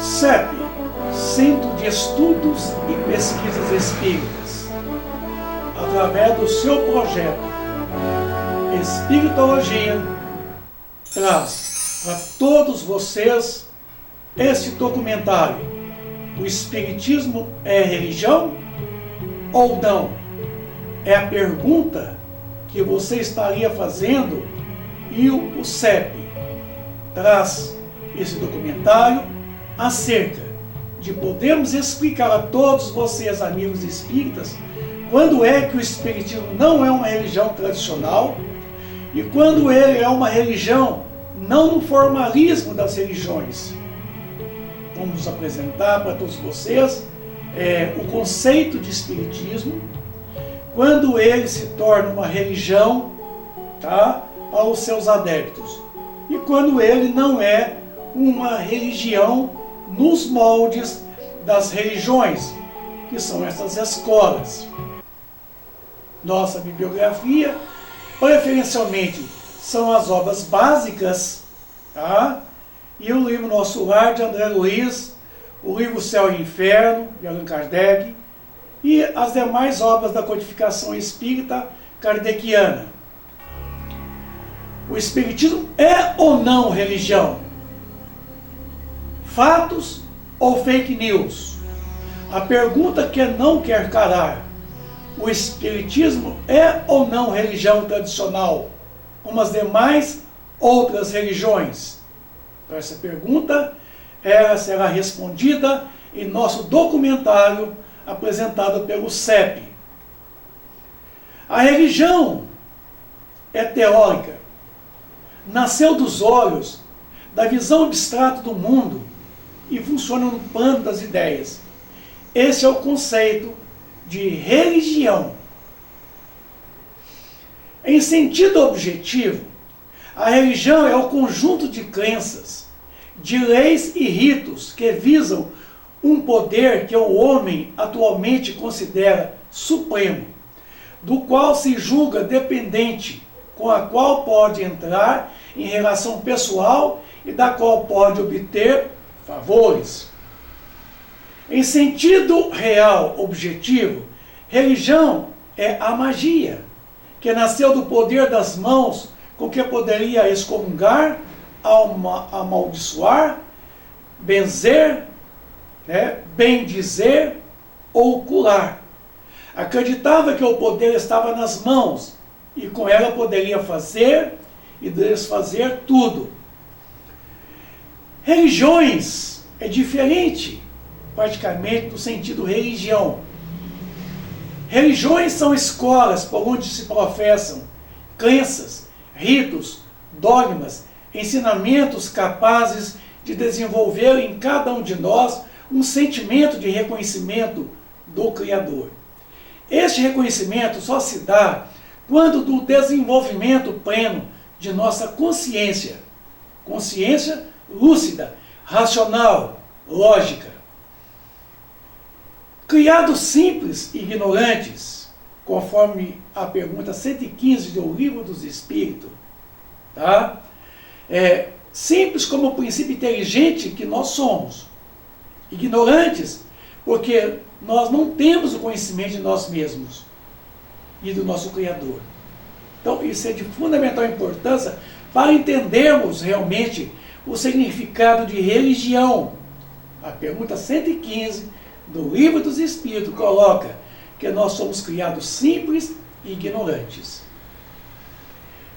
CEP, Centro de Estudos e Pesquisas Espíritas, através do seu projeto Espiritologia, traz para todos vocês este documentário. O Espiritismo é religião ou não? É a pergunta que você estaria fazendo, e o CEP traz esse documentário acerca de podermos explicar a todos vocês, amigos espíritas, quando é que o Espiritismo não é uma religião tradicional e quando ele é uma religião não no formalismo das religiões. Vamos apresentar para todos vocês o conceito de Espiritismo, quando ele se torna uma religião, tá, para os seus adeptos, e quando ele não é uma religião nos moldes das religiões, que são essas escolas. Nossa bibliografia, preferencialmente, são as obras básicas, tá? E o livro Nosso Lar, de André Luiz, o livro Céu e Inferno, de Allan Kardec, e as demais obras da codificação espírita kardeciana. O Espiritismo é ou não religião? Fatos ou fake news? A pergunta que não quer calar: o Espiritismo é ou não religião tradicional, como as demais outras religiões? Então, essa pergunta ela será respondida em nosso documentário apresentado pelo CEP. A religião é teórica, nasceu dos olhos, da visão abstrata do mundo e funciona no plano das ideias. Esse é o conceito de religião. Em sentido objetivo, a religião é o conjunto de crenças, de leis e ritos que visam um poder que o homem atualmente considera supremo, do qual se julga dependente, com a qual pode entrar em relação pessoal e da qual pode obter favores. Em sentido real, objetivo, religião é a magia, que nasceu do poder das mãos com que poderia excomungar, amaldiçoar, benzer, bendizer ou curar. Acreditava que o poder estava nas mãos e com ela poderia fazer e desfazer tudo. Religiões é diferente, praticamente, do sentido religião. Religiões são escolas por onde se professam crenças, ritos, dogmas, ensinamentos capazes de desenvolver em cada um de nós um sentimento de reconhecimento do Criador. Este reconhecimento só se dá quando do desenvolvimento pleno de nossa consciência, consciência lúcida, racional, lógica. Criados simples e ignorantes, conforme a pergunta 115 do Livro dos Espíritos, tá? Simples como o princípio inteligente que nós somos, ignorantes porque nós não temos o conhecimento de nós mesmos e do nosso Criador. Então isso é de fundamental importância para entendermos realmente o significado de religião. A pergunta 115 do Livro dos Espíritos coloca que nós somos criados simples e ignorantes.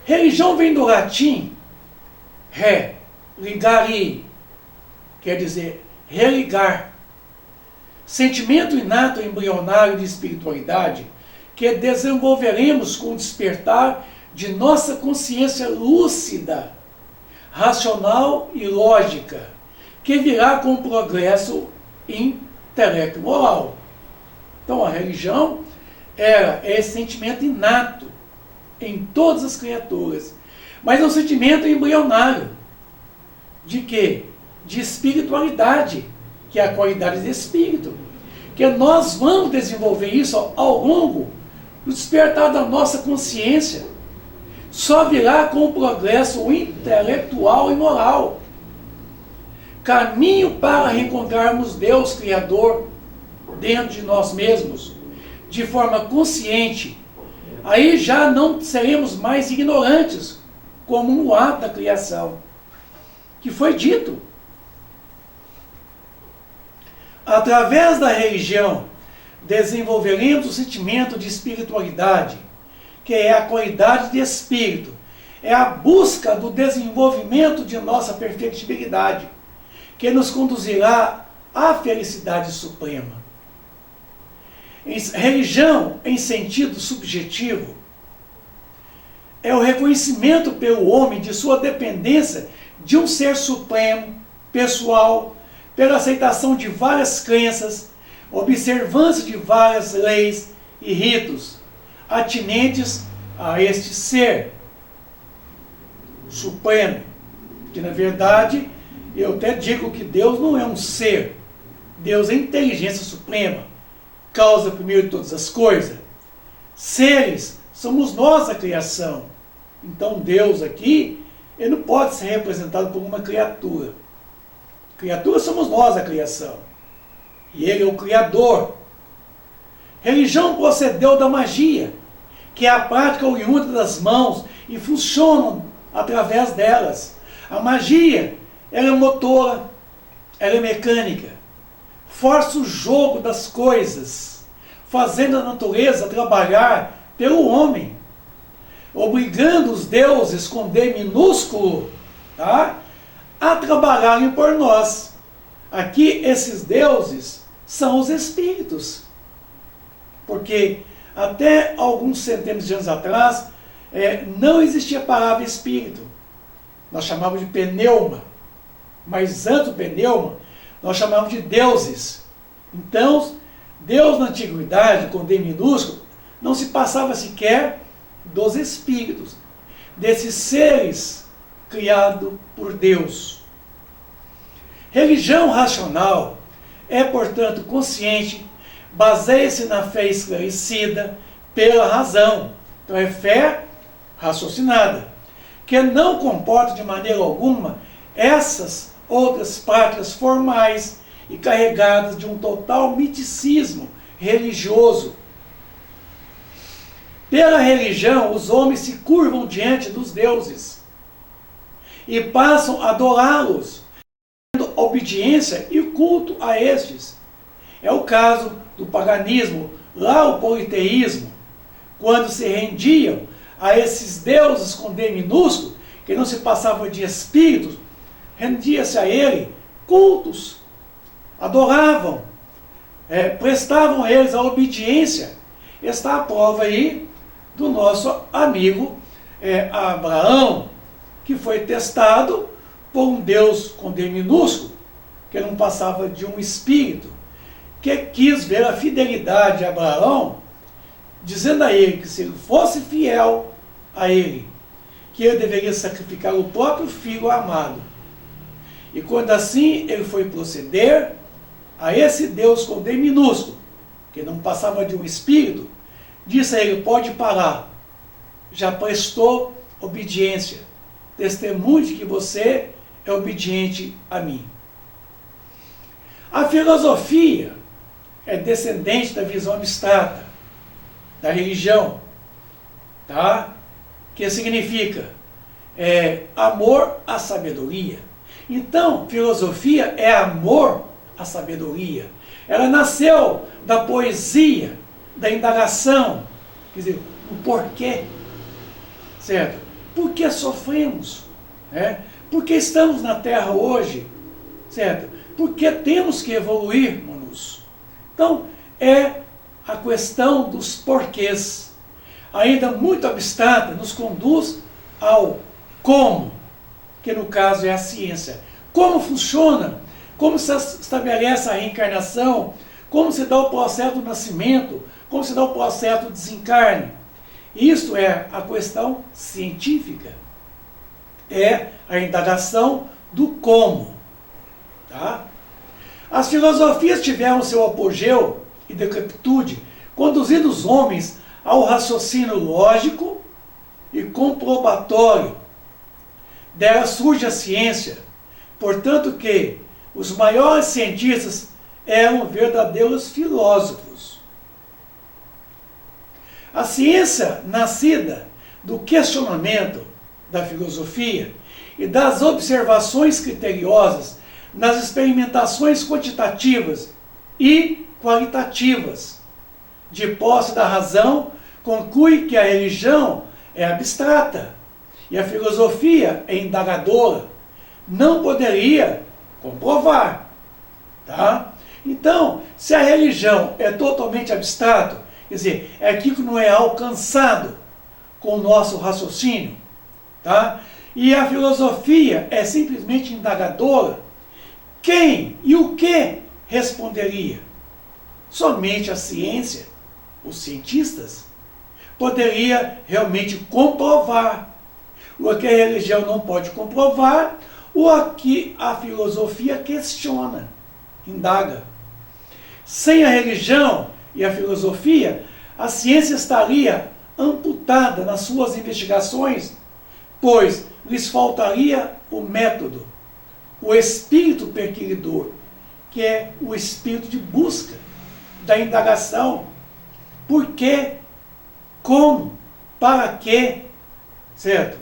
Religião vem do latim ligari, quer dizer religar. Sentimento inato embrionário de espiritualidade que desenvolveremos com o despertar de nossa consciência lúcida, racional e lógica, que virá com o progresso intelecto-moral. Então a religião é esse sentimento inato em todas as criaturas, mas é um sentimento embrionário. De quê? De espiritualidade, que é a qualidade de espírito. Que nós vamos desenvolver isso ao longo do despertar da nossa consciência. Só virá com o progresso intelectual e moral. caminho para reencontrarmos Deus Criador dentro de nós mesmos, de forma consciente. Aí já não seremos mais ignorantes, como no ato da criação, que foi dito. Através da religião, desenvolveremos o sentimento de espiritualidade, que é a qualidade de espírito, é a busca do desenvolvimento de nossa perfectibilidade, que nos conduzirá à felicidade suprema. Religião, em sentido subjetivo, é o reconhecimento pelo homem de sua dependência de um ser supremo, pessoal, pela aceitação de várias crenças, observância de várias leis e ritos atinentes a este ser supremo. Que na verdade, eu até digo que Deus não é um ser. Deus é inteligência suprema, causa primeiro de todas as coisas. Seres somos nós a criação. Então Deus aqui, ele não pode ser representado por uma criatura. Criatura somos nós a criação. E ele é o Criador. Religião procedeu da magia, que é a prática oriunda das mãos e funciona através delas. A magia, ela é motora, ela é mecânica. Força o jogo das coisas, fazendo a natureza trabalhar pelo homem, obrigando os deuses com D minúsculo, tá, a trabalharem por nós. Aqui, esses deuses são os espíritos. Porque até alguns centenas de anos atrás, não existia a palavra espírito. Nós chamávamos de pneuma. Mas antes do pneuma, nós chamávamos de deuses. Então, Deus na antiguidade, com D minúsculo, não se passava sequer dos espíritos, desses seres criados por Deus. Religião racional é, portanto, consciente, baseia-se na fé esclarecida pela razão. Então é fé raciocinada, que não comporta de maneira alguma essas outras práticas formais e carregadas de um total misticismo religioso. Pela religião, os homens se curvam diante dos deuses e passam a adorá-los, tendo obediência e culto a estes. É o caso do paganismo, lá o politeísmo, quando se rendiam a esses deuses com D minúsculo, que não se passavam de espíritos, rendia-se a ele cultos, adoravam, prestavam a eles a obediência. Está a prova aí do nosso amigo Abraão, que foi testado por um Deus com D minúsculo, que não passava de um espírito, que quis ver a fidelidade de Abraão, dizendo a ele que se ele fosse fiel a ele, que ele deveria sacrificar o próprio filho amado. E quando assim ele foi proceder a esse Deus com D minúsculo, que não passava de um espírito, disse a ele: pode parar, já prestou obediência, testemunho de que você é obediente a mim. A filosofia é descendente da visão abstrata da religião, tá? Que significa amor à sabedoria. Então, filosofia é amor à sabedoria. Ela nasceu da poesia, da indagação, quer dizer, o porquê, certo? Por que sofremos? Por que estamos na Terra hoje? Certo? Por que temos que evoluir, Manus? Então, é a questão dos porquês, ainda muito abstrata, nos conduz ao como, que no caso é a ciência. Como funciona? Como se estabelece a reencarnação? Como se dá o processo do nascimento? Como se dá o processo do desencarne? Isto é a questão científica. É a indagação do como. Tá? As filosofias tiveram seu apogeu e decrepitude, conduzindo os homens ao raciocínio lógico e comprobatório. Dela surge a ciência, portanto que, os maiores cientistas eram verdadeiros filósofos. A ciência, nascida do questionamento da filosofia e das observações criteriosas nas experimentações quantitativas e qualitativas, de posse da razão, conclui que a religião é abstrata e a filosofia é indagadora. Não poderia comprovar. Tá? Então, se a religião é totalmente abstrato, quer dizer, é aquilo que não é alcançado com o nosso raciocínio, tá? E a filosofia é simplesmente indagadora, quem e o que responderia? Somente a ciência, os cientistas, poderia realmente comprovar o que a religião não pode comprovar, ou aqui a filosofia questiona, indaga. Sem a religião e a filosofia, a ciência estaria amputada nas suas investigações, pois lhes faltaria o método, o espírito perquiridor, que é o espírito de busca, da indagação. Por quê? Como? Para quê? Certo?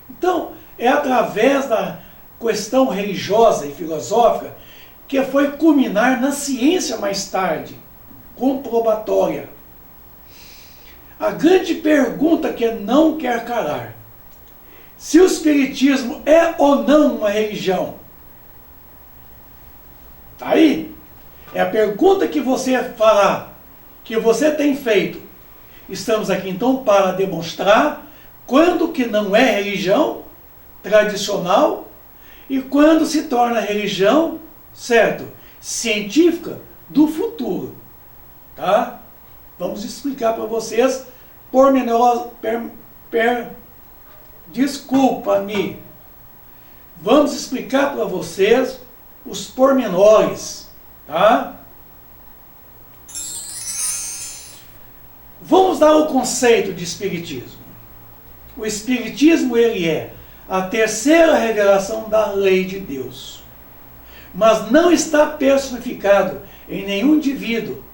Então, é através da questão religiosa e filosófica que foi culminar na ciência mais tarde, comprobatória. A grande pergunta que não quer calar: se o espiritismo é ou não uma religião? Tá aí. É a pergunta que você fará, que você tem feito. Estamos aqui então para demonstrar quando que não é religião tradicional e quando se torna religião, certo, científica do futuro. Tá? Vamos explicar para vocês desculpa-me. Vamos explicar para vocês os pormenores, tá? Vamos dar o conceito de espiritismo. O espiritismo, ele é a terceira revelação da lei de Deus, mas não está personificado em nenhum indivíduo,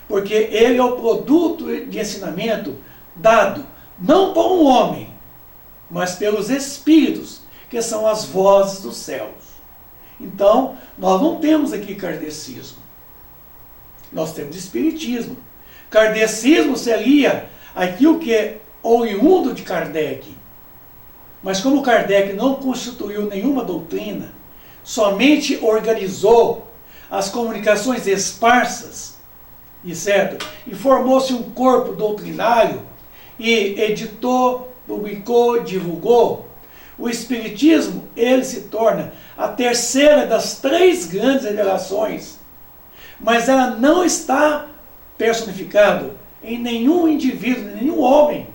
porque ele é o produto de ensinamento dado não por um homem, mas pelos espíritos, que são as vozes dos céus. Então, nós não temos aqui kardecismo. Nós temos espiritismo. Kardecismo seria aquilo que é oriundo de Kardec. Mas como Kardec não constituiu nenhuma doutrina, somente organizou as comunicações esparsas, e certo? E formou-se um corpo doutrinário, e editou, publicou, divulgou. O Espiritismo, ele se torna a terceira das três grandes revelações, mas ela não está personificada em nenhum indivíduo, em nenhum homem,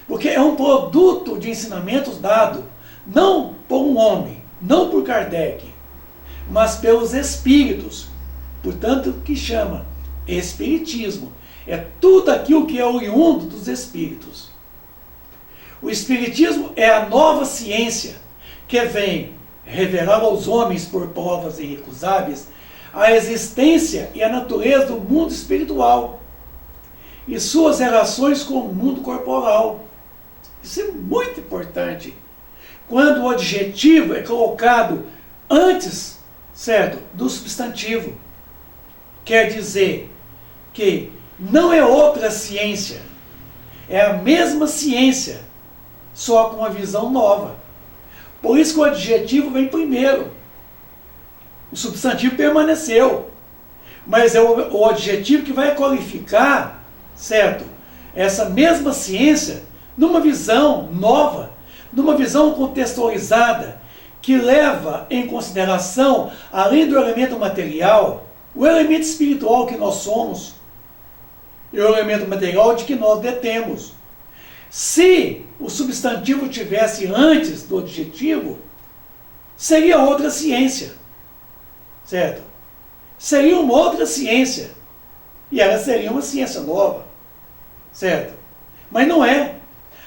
porque é um produto de ensinamentos dado não por um homem, não por Kardec, mas pelos espíritos, portanto que chama Espiritismo. É tudo aquilo que é oriundo dos espíritos. O Espiritismo é a nova ciência que vem revelar aos homens por provas irrecusáveis a existência e a natureza do mundo espiritual e suas relações com o mundo corporal. Isso é muito importante. Quando o adjetivo é colocado antes, certo, do substantivo, quer dizer que não é outra ciência, é a mesma ciência, só com uma visão nova. Por isso que o adjetivo vem primeiro. O substantivo permaneceu, mas é o adjetivo que vai qualificar, certo, essa mesma ciência numa visão nova, numa visão contextualizada, que leva em consideração, além do elemento material, o elemento espiritual que nós somos e o elemento material de que nós detemos. Se o substantivo tivesse antes do adjetivo, seria outra ciência, certo? Seria uma outra ciência, e ela seria uma ciência nova, certo? Mas não é.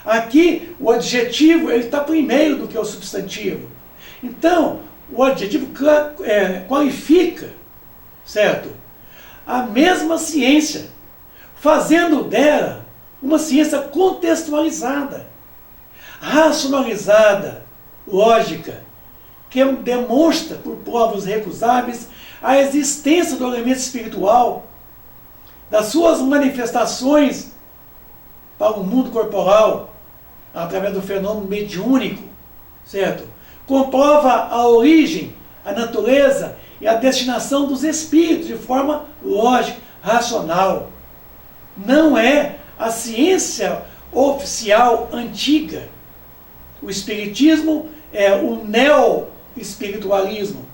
Aqui, o adjetivo está primeiro do que o substantivo. Então, o adjetivo qualifica, certo? A mesma ciência, fazendo dela uma ciência contextualizada, racionalizada, lógica, que demonstra por provas irrecusáveis a existência do elemento espiritual, das suas manifestações para o mundo corporal, através do fenômeno mediúnico, certo? Comprova a origem, a natureza e a destinação dos espíritos de forma lógica, racional. Não é a ciência oficial antiga. O espiritismo é o neo-espiritualismo,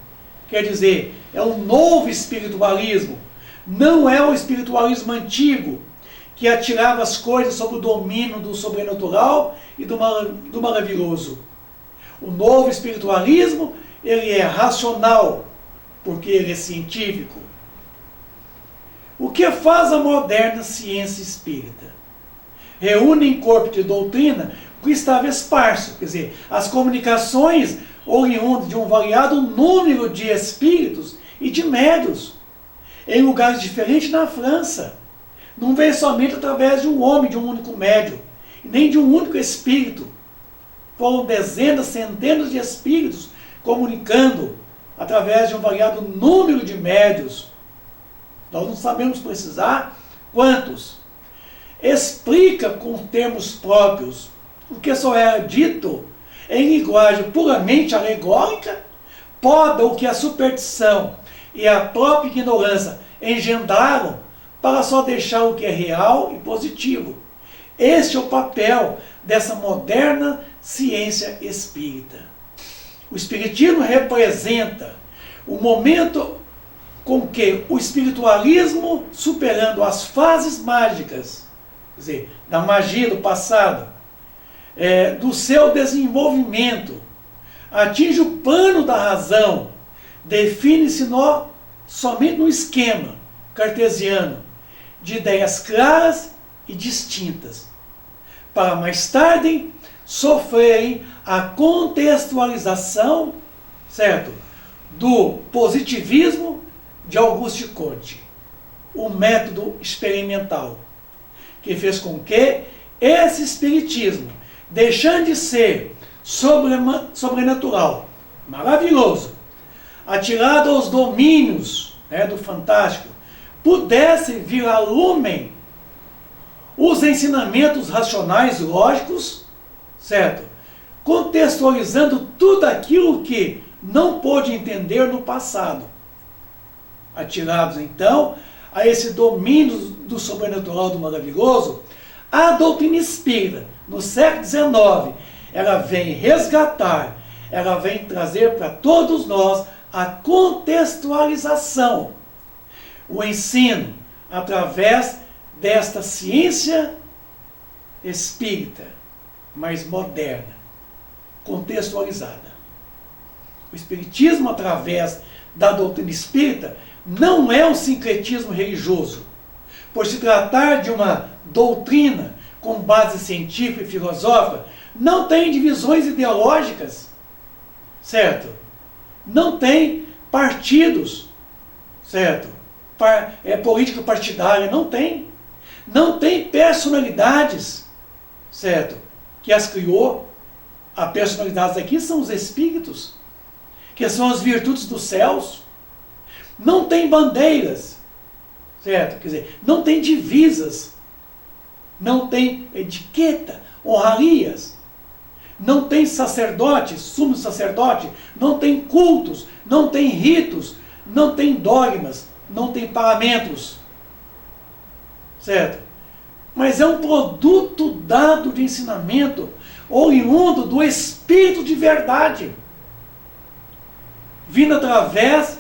quer dizer, é um novo espiritualismo. Não é o espiritualismo antigo, que atirava as coisas sob o domínio do sobrenatural e do maravilhoso. O novo espiritualismo, ele é racional, porque ele é científico. O que faz a moderna ciência espírita? Reúne em corpo de doutrina o que estava esparso, quer dizer, as comunicações oriundas de um variado número de espíritos e de médiuns, em lugares diferentes na França. Não veio somente através de um homem, de um único médium, nem de um único espírito. Foram dezenas, centenas de espíritos comunicando através de um variado número de médiuns. Nós não sabemos precisar quantos. Explica com termos próprios o que só era dito em linguagem puramente alegórica, poda o que a superstição e a própria ignorância engendraram para só deixar o que é real e positivo. Este é o papel dessa moderna ciência espírita. O espiritismo representa o momento com que o espiritualismo, superando as fases mágicas, quer dizer, da magia do passado, do seu desenvolvimento, atinge o plano da razão, define-se somente no esquema cartesiano de ideias claras e distintas, para mais tarde sofrerem a contextualização, certo, do positivismo de Auguste Comte, o método experimental, que fez com que esse espiritismo, deixando de ser sobrenatural, maravilhoso, atirado aos domínios do fantástico, pudesse vir a lumen os ensinamentos racionais lógicos, certo? Contextualizando tudo aquilo que não pôde entender no passado. Atirados, então, a esse domínio do sobrenatural, do maravilhoso, a doutrina espírita, no século XIX, ela vem resgatar, ela vem trazer para todos nós a contextualização, o ensino através desta ciência espírita, mais moderna, contextualizada. O espiritismo, através da doutrina espírita, não é um sincretismo religioso, por se tratar de uma doutrina com base científica e filosófica, não tem divisões ideológicas, certo? Não tem partidos, certo? Política partidária, não tem. Não tem personalidades, certo? Que as criou. As personalidades aqui são os espíritos, que são as virtudes dos céus. Não tem bandeiras, certo? Quer dizer, não tem divisas, não tem etiqueta, honrarias, não tem sacerdote, sumo sacerdote, não tem cultos, não tem ritos, não tem dogmas, não tem paramentos, certo? Mas é um produto dado de ensinamento oriundo do Espírito de verdade, vindo através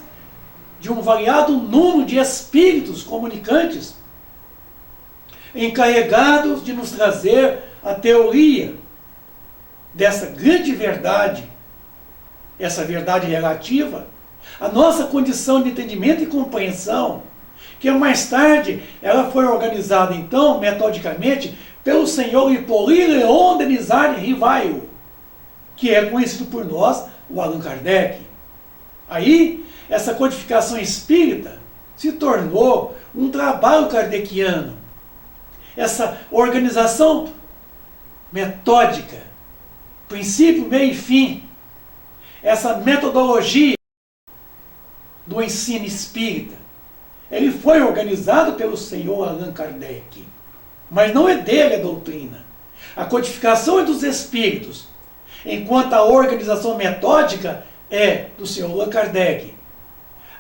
de um variado número de espíritos comunicantes, encarregados de nos trazer a teoria dessa grande verdade, essa verdade relativa, a nossa condição de entendimento e compreensão, que mais tarde ela foi organizada então, metodicamente, pelo senhor Hippolyte Léon Denis Rivail, que é conhecido por nós, o Allan Kardec. Aí, essa codificação espírita se tornou um trabalho kardeciano. Essa organização metódica, princípio, meio e fim, essa metodologia do ensino espírita, ele foi organizado pelo senhor Allan Kardec, mas não é dele a doutrina. A codificação é dos espíritos, enquanto a organização metódica é do senhor Allan Kardec.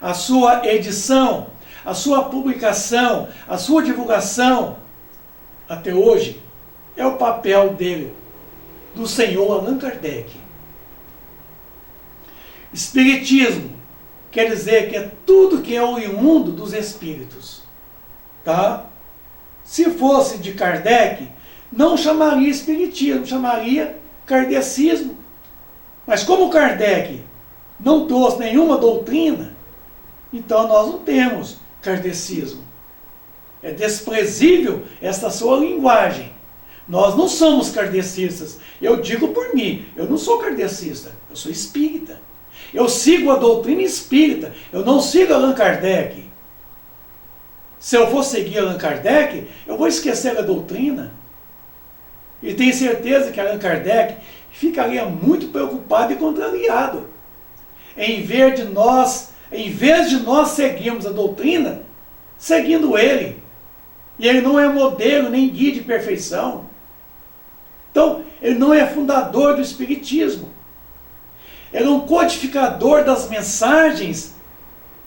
A sua edição, a sua publicação, a sua divulgação, até hoje, é o papel dele, do senhor Allan Kardec. Espiritismo quer dizer que é tudo que é oriundo dos espíritos. Tá? Se fosse de Kardec, não chamaria espiritismo, chamaria kardecismo. Mas como Kardec não trouxe nenhuma doutrina, então nós não temos kardecismo. É desprezível essa sua linguagem. Nós não somos kardecistas. Eu digo por mim, eu não sou kardecista, eu sou espírita. Eu sigo a doutrina espírita, eu não sigo Allan Kardec. Se eu for seguir Allan Kardec, eu vou esquecer a doutrina. E tenho certeza que Allan Kardec ficaria muito preocupado e contrariado. Em vez de nós seguirmos a doutrina, seguindo ele. E ele não é modelo nem guia de perfeição. Então, ele não é fundador do espiritismo. Ele é um codificador das mensagens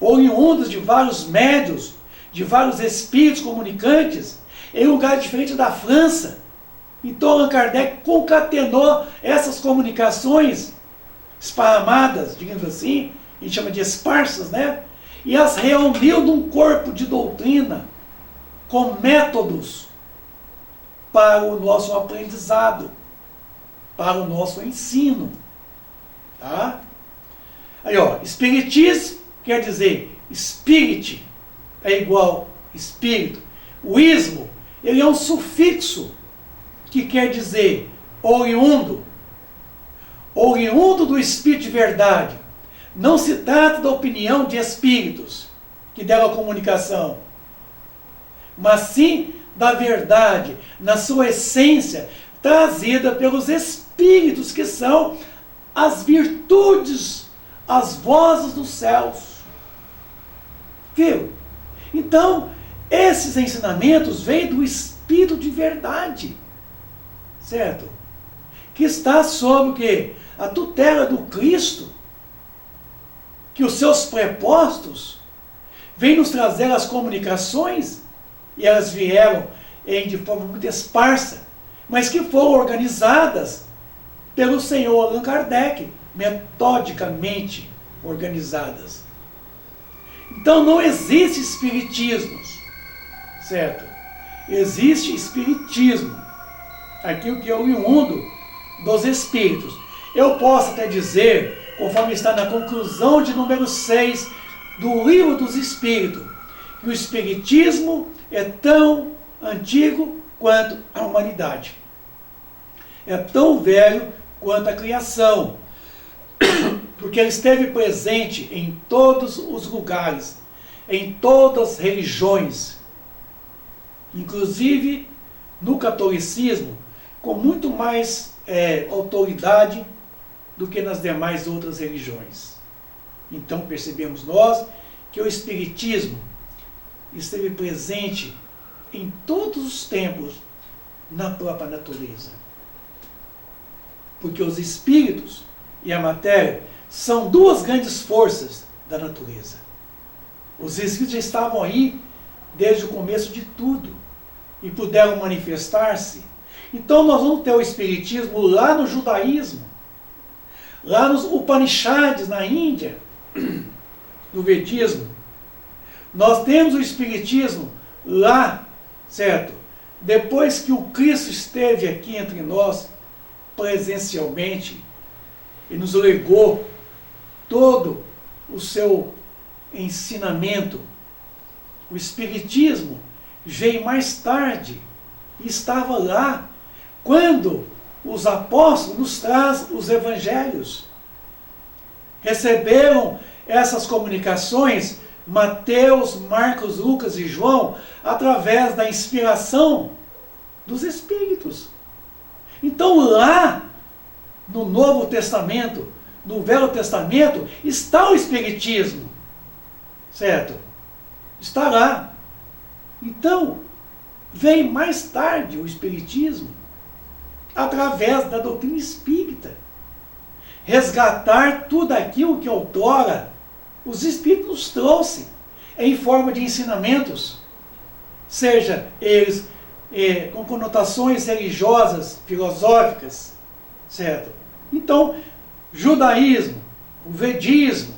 oriundas de vários médiuns, de vários espíritos comunicantes, em um lugar diferente da França. Então, Allan Kardec concatenou essas comunicações esparramadas, digamos assim, a gente chama de esparsas, né? E as reuniu num corpo de doutrina, com métodos para o nosso aprendizado, para o nosso ensino. Tá? Aí, ó, espiritismo quer dizer spirit, é igual espírito. O ismo, ele é um sufixo que quer dizer oriundo. Oriundo do espírito de verdade. Não se trata da opinião de espíritos que deram a comunicação, mas sim da verdade, na sua essência, trazida pelos espíritos que são as virtudes, as vozes dos céus. Viu? Então, esses ensinamentos vêm do Espírito de verdade, certo? Que está sob o quê? A tutela do Cristo, que os seus prepostos vêm nos trazer as comunicações, e elas vieram de forma muito esparsa, mas que foram organizadas pelo senhor Allan Kardec, metodicamente organizadas. Então não existe espiritismos, certo? Existe espiritismo, aquilo que é oriundo dos espíritos. Eu posso até dizer, conforme está na conclusão de número 6 do Livro dos Espíritos, que o espiritismo é tão antigo quanto a humanidade. É tão velho quanto a criação, porque ele esteve presente em todos os lugares, em todas as religiões, inclusive no catolicismo, com muito mais autoridade do que nas demais outras religiões. Então percebemos nós que o espiritismo esteve presente em todos os tempos na própria natureza. Porque os espíritos e a matéria são duas grandes forças da natureza. Os espíritos já estavam aí desde o começo de tudo e puderam manifestar-se. Então nós vamos ter o espiritismo lá no judaísmo, lá nos Upanishads na Índia, no Vedismo. Nós temos o espiritismo lá, certo? Depois que o Cristo esteve aqui entre nós, presencialmente, e nos legou todo o seu ensinamento. O espiritismo veio mais tarde e estava lá quando os apóstolos nos trazem os evangelhos. Receberam essas comunicações, Mateus, Marcos, Lucas e João, através da inspiração dos Espíritos. Então lá, no Novo Testamento, no Velho Testamento, está o Espiritismo, certo? Está lá. Então, vem mais tarde o Espiritismo, através da doutrina espírita, resgatar tudo aquilo que outrora os Espíritos nos trouxe em forma de ensinamentos, seja eles com conotações religiosas, filosóficas, certo? Então, judaísmo, o vedismo,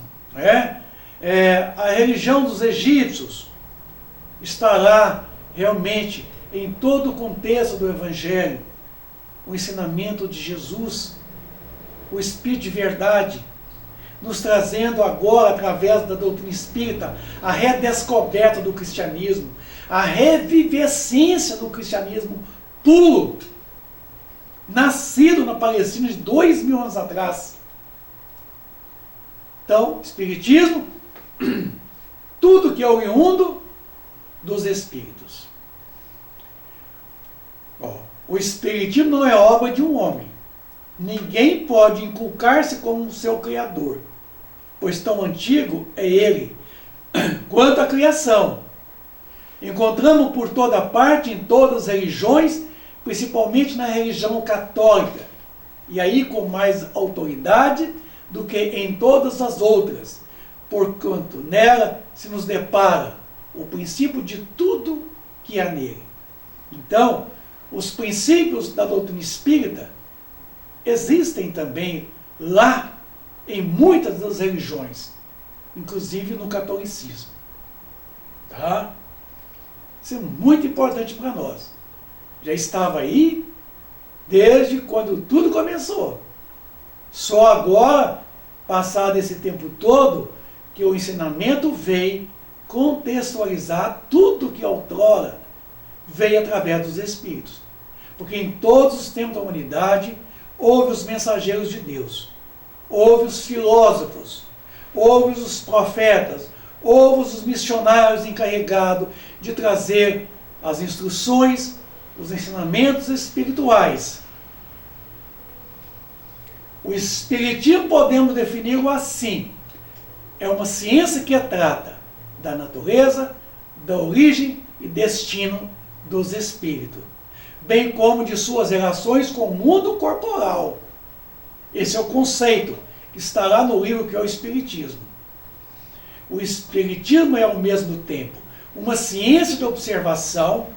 a religião dos egípcios, estará realmente em todo o contexto do Evangelho, o ensinamento de Jesus, o Espírito de verdade, nos trazendo agora, através da doutrina espírita, a redescoberta do cristianismo, a revivescência do cristianismo puro, nascido na Palestina de 2000 anos atrás. Então, Espiritismo, tudo que é oriundo dos Espíritos. O Espiritismo não é obra de um homem. Ninguém pode inculcar-se como seu Criador, pois tão antigo é ele quanto a criação. Encontramos por toda parte, em todas as religiões, principalmente na religião católica, e aí com mais autoridade do que em todas as outras, porquanto nela se nos depara o princípio de tudo que há nele. Então, os princípios da doutrina espírita existem também lá em muitas das religiões, inclusive no catolicismo. Tá? Isso é muito importante para nós. Já estava aí desde quando tudo começou. Só agora, passado esse tempo todo, que o ensinamento veio contextualizar tudo que outrora veio através dos Espíritos. Porque em todos os tempos da humanidade houve os mensageiros de Deus, houve os filósofos, houve os profetas, houve os missionários encarregados de trazer as instruções, os ensinamentos espirituais. O Espiritismo podemos defini-lo assim: é uma ciência que trata da natureza, da origem e destino dos espíritos, bem como de suas relações com o mundo corporal. Esse é o conceito que está lá no livro que é o Espiritismo. O Espiritismo é ao mesmo tempo uma ciência de observação,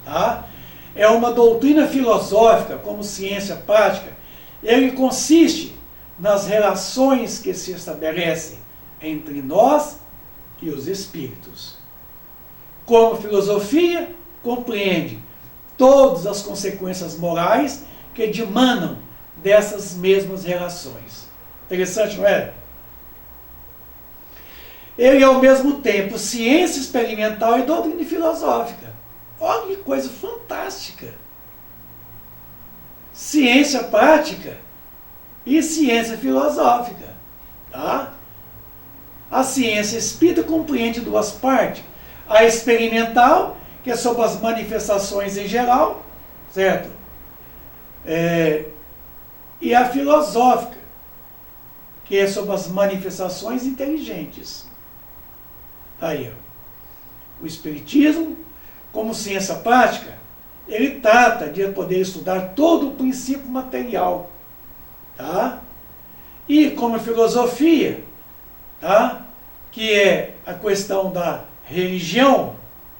tá? É uma doutrina filosófica como ciência prática. Ele consiste nas relações que se estabelecem entre nós e os espíritos. Como filosofia, compreende todas as consequências morais que dimanam dessas mesmas relações. Interessante, não é? Ele é ao mesmo tempo ciência experimental e doutrina filosófica. Olha que coisa fantástica! Ciência prática e ciência filosófica. Tá? A ciência espírita compreende duas partes. A experimental, que é sobre as manifestações em geral, certo? E a filosófica, que é sobre as manifestações inteligentes. Tá aí, ó. O Espiritismo, como ciência prática, ele trata de poder estudar todo o princípio material, tá? E como filosofia, tá? Que é a questão da religião,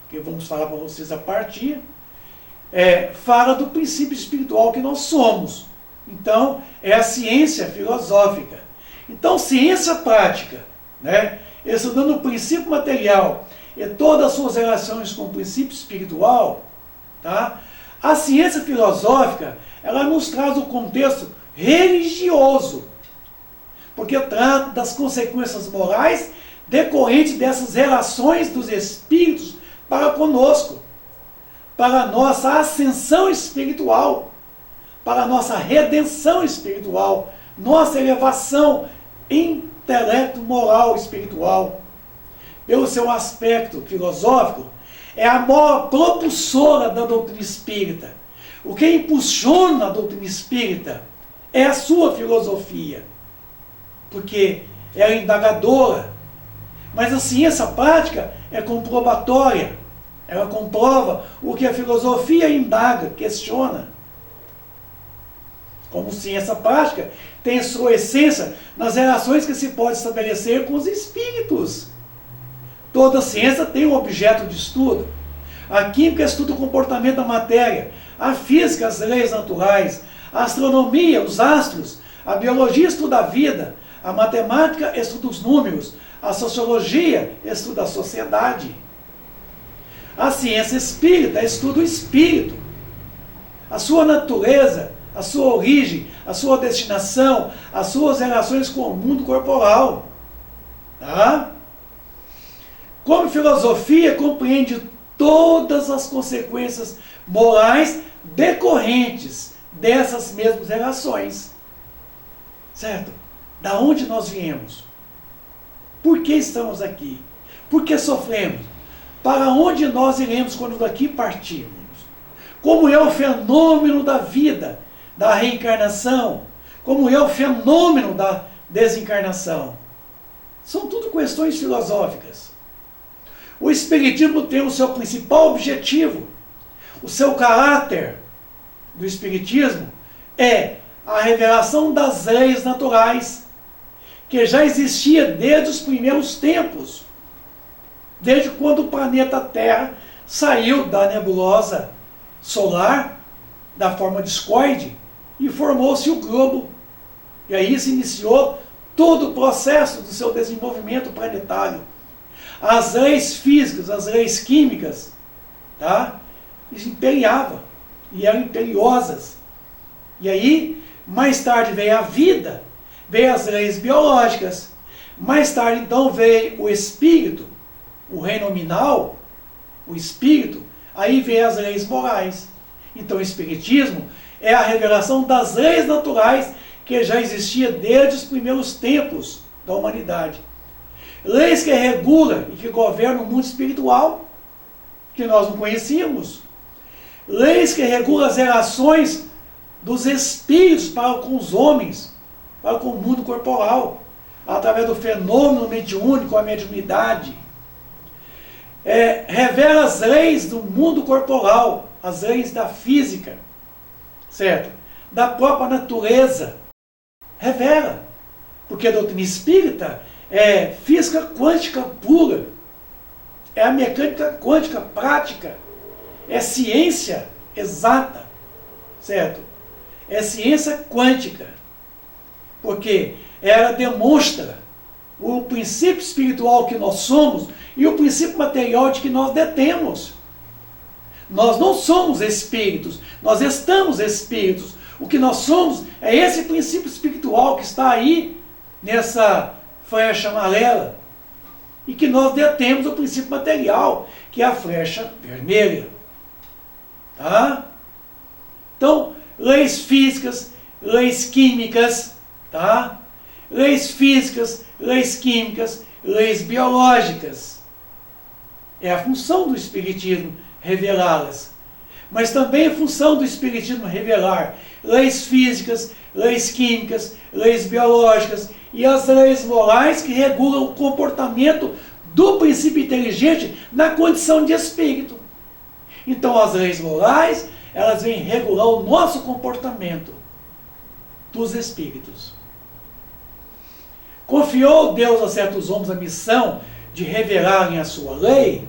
que vamos falar para vocês a partir, fala do princípio espiritual que nós somos. Então, é a ciência filosófica. Então, ciência prática, né? Estudando o princípio material e todas as suas relações com o princípio espiritual, tá? A ciência filosófica, ela nos traz o contexto religioso, porque trata das consequências morais decorrentes dessas relações dos espíritos para conosco, para a nossa ascensão espiritual, para a nossa redenção espiritual, nossa elevação em intelecto, moral, espiritual. Pelo seu aspecto filosófico, é a maior propulsora da doutrina espírita. O que impulsiona a doutrina espírita é a sua filosofia, porque ela é indagadora. Mas a ciência prática é comprobatória. Ela comprova o que a filosofia indaga, questiona. Como ciência prática, tem sua essência nas relações que se pode estabelecer com os espíritos. Toda ciência tem um objeto de estudo. A química estuda o comportamento da matéria, a física, as leis naturais, a astronomia, os astros, a biologia estuda a vida, a matemática estuda os números, a sociologia estuda a sociedade. A ciência espírita estuda o espírito, a sua natureza, a sua origem, a sua destinação, as suas relações com o mundo corporal. Tá? Como filosofia, compreende todas as consequências morais decorrentes dessas mesmas relações. Certo? Da onde nós viemos? Por que estamos aqui? Por que sofremos? Para onde nós iremos quando daqui partirmos? Como é o fenômeno da vida, da reencarnação? Como é o fenômeno da desencarnação? São tudo questões filosóficas. O Espiritismo tem o seu principal objetivo, o seu caráter do Espiritismo é a revelação das leis naturais, que já existia desde os primeiros tempos, desde quando o planeta Terra saiu da nebulosa solar, da forma discoide, e formou-se o globo. E aí se iniciou todo o processo do seu desenvolvimento planetário. As leis físicas, as leis químicas, tá? Isso imperiava, e eram imperiosas. E aí, mais tarde veio a vida, veio as leis biológicas, mais tarde então veio o espírito, o reino nominal, o espírito, aí veio as leis morais. Então o espiritismo é a revelação das leis naturais que já existia desde os primeiros tempos da humanidade. Leis que regulam e que governam o mundo espiritual, que nós não conhecíamos. Leis que regulam as relações dos espíritos para com os homens, para com o mundo corporal, através do fenômeno mediúnico, a mediunidade. Revela as leis do mundo corporal, as leis da física, certo? Da própria natureza. Revela. Porque a doutrina espírita é física quântica pura, é a mecânica quântica prática, é ciência exata, certo? É ciência quântica, porque ela demonstra o princípio espiritual que nós somos e o princípio material de que nós detemos. Nós não somos espíritos, nós estamos espíritos. O que nós somos é esse princípio espiritual que está aí nessa flecha amarela, e que nós detemos o princípio material, que é a flecha vermelha. Tá? Então, leis físicas, leis químicas, tá? Leis físicas, leis químicas, leis biológicas. É a função do Espiritismo revelá-las. Mas também é função do Espiritismo revelar leis físicas, leis químicas, leis biológicas e as leis morais que regulam o comportamento do princípio inteligente na condição de espírito. Então as leis morais, elas vêm regular o nosso comportamento dos espíritos. Confiou Deus a certos homens a missão de revelarem a sua lei?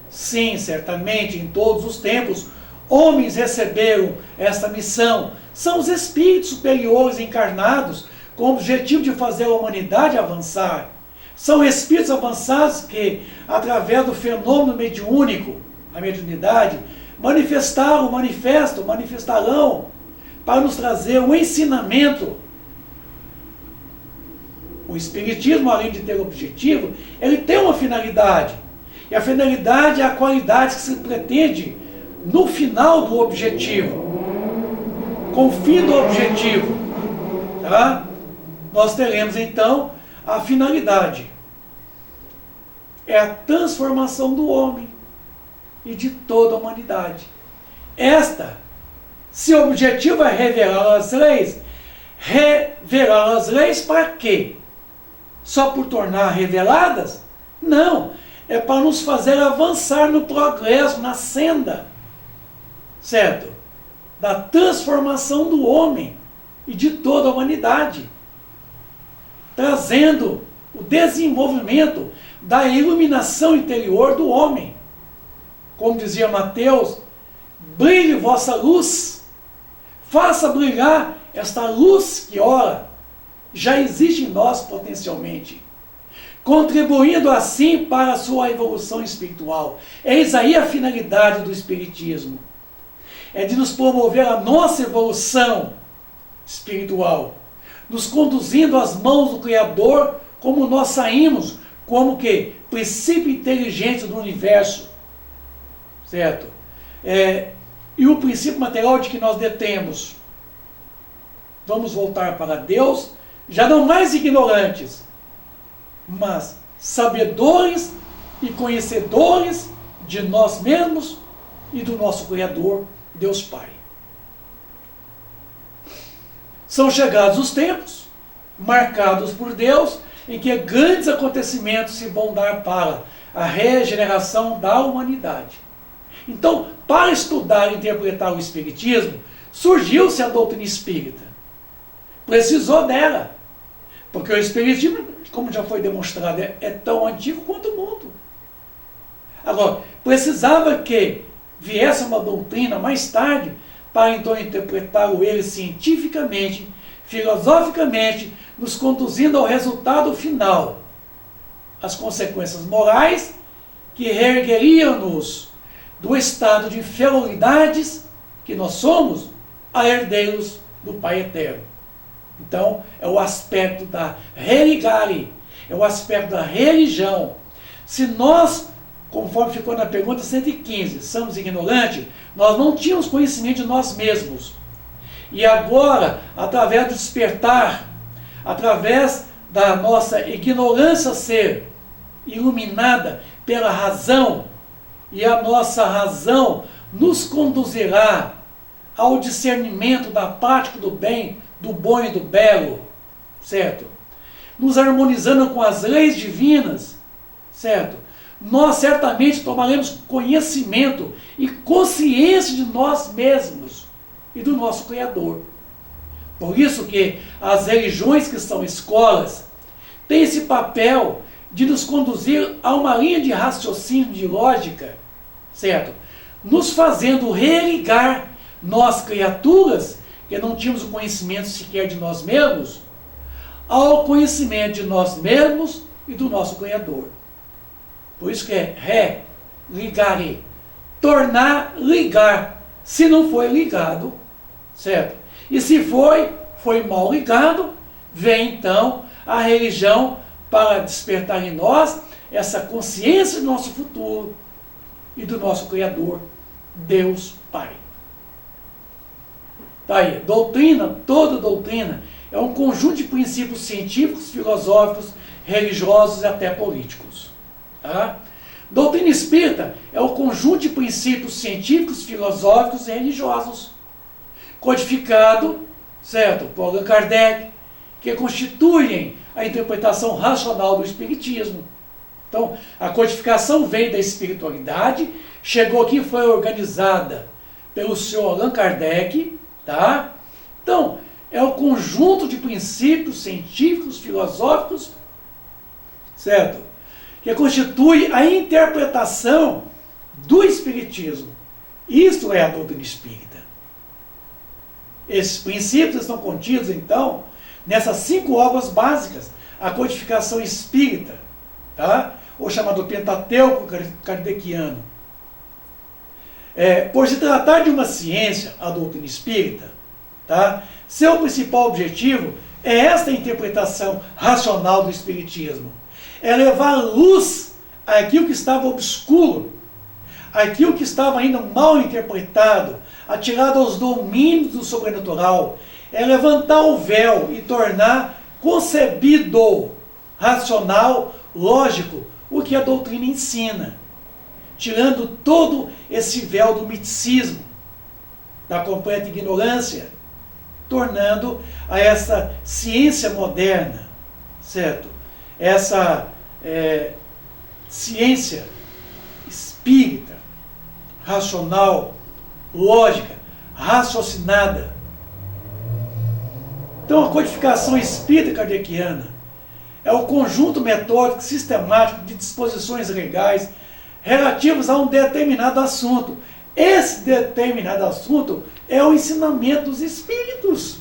Sim, certamente, em todos os tempos, homens receberam esta missão. São os espíritos superiores encarnados com o objetivo de fazer a humanidade avançar. São espíritos avançados que, através do fenômeno mediúnico, a mediunidade, manifestarão para nos trazer um ensinamento. O Espiritismo, além de ter objetivo, ele tem uma finalidade. E a finalidade é a qualidade que se pretende no final do objetivo. Com o fim do objetivo, tá? Nós teremos então a finalidade é a transformação do homem e de toda a humanidade. Seu objetivo é revelar as leis. Revelar as leis para quê? Só por tornar reveladas? Não, é para nos fazer avançar no progresso, na senda, certo? Da transformação do homem e de toda a humanidade, trazendo o desenvolvimento da iluminação interior do homem. Como dizia Mateus, brilhe vossa luz, faça brilhar esta luz que, ora, já existe em nós potencialmente, contribuindo assim para a sua evolução espiritual. Eis aí a finalidade do Espiritismo. É de nos promover a nossa evolução espiritual, nos conduzindo às mãos do Criador, como nós saímos, como que princípio inteligente do universo, certo? E o princípio material de que nós detemos. Vamos voltar para Deus, já não mais ignorantes, mas sabedores e conhecedores de nós mesmos e do nosso Criador, Deus Pai. São chegados os tempos, marcados por Deus, em que grandes acontecimentos se vão dar para a regeneração da humanidade. Então, para estudar e interpretar o Espiritismo, surgiu-se a doutrina espírita. Precisou dela. Porque o Espiritismo, como já foi demonstrado, é tão antigo quanto o mundo. Agora, precisava que viesse uma doutrina mais tarde, para então interpretá-lo ele cientificamente, filosoficamente, nos conduzindo ao resultado final, as consequências morais que reergueriam-nos do estado de inferioridades que nós somos a herdeiros do Pai Eterno. Então, é o aspecto da religare, é o aspecto da religião. Se nós, conforme ficou na pergunta 115, somos ignorantes, nós não tínhamos conhecimento de nós mesmos. E agora, através do despertar, através da nossa ignorância ser iluminada pela razão, e a nossa razão nos conduzirá ao discernimento da prática do bem, do bom e do belo, certo? Nos harmonizando com as leis divinas, certo? Nós certamente tomaremos conhecimento e consciência de nós mesmos e do nosso Criador. Por isso que as religiões que são escolas têm esse papel de nos conduzir a uma linha de raciocínio, de lógica, certo? Nos fazendo religar nós, criaturas, que não tínhamos o conhecimento sequer de nós mesmos, ao conhecimento de nós mesmos e do nosso Criador. Por isso que é religare, tornar ligar, se não foi ligado, certo? E se foi mal ligado, vem então a religião para despertar em nós essa consciência do nosso futuro e do nosso Criador, Deus Pai. Tá aí, doutrina, toda doutrina, é um conjunto de princípios científicos, filosóficos, religiosos e até políticos. Tá? Doutrina espírita é o conjunto de princípios científicos, filosóficos e religiosos, codificado, certo, por Allan Kardec, que constituem a interpretação racional do espiritismo. Então, a codificação veio da espiritualidade, chegou aqui e foi organizada pelo senhor Allan Kardec, tá? Então, é o conjunto de princípios científicos, filosóficos, certo? Que constitui a interpretação do espiritismo. Isto é a doutrina espírita. Esses princípios estão contidos, então, nessas 5 obras básicas, a codificação espírita, tá? Ou chamado Pentateuco kardeciano. Por se tratar de uma ciência, a doutrina espírita, tá? Seu principal objetivo é esta interpretação racional do espiritismo. É levar luz àquilo que estava obscuro, àquilo que estava ainda mal interpretado, atirado aos domínios do sobrenatural. É levantar o véu e tornar concebido racional, lógico, o que a doutrina ensina, tirando todo esse véu do miticismo, da completa ignorância, tornando a essa ciência moderna, certo? Essa ciência espírita, racional, lógica, raciocinada. Então a codificação espírita kardeciana é o conjunto metódico sistemático de disposições legais relativas a um determinado assunto. Esse determinado assunto é o ensinamento dos espíritos,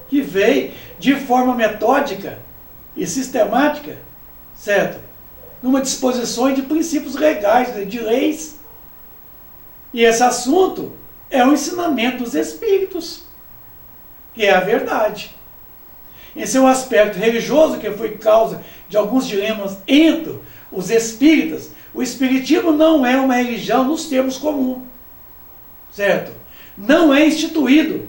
que veio de forma metódica e sistemática, certo? Numa disposição de princípios legais, de leis. E esse assunto é o ensinamento dos espíritos, que é a verdade. Em seu aspecto religioso, que foi causa de alguns dilemas entre os espíritas, o espiritismo não é uma religião nos termos comuns, certo? Não é instituído,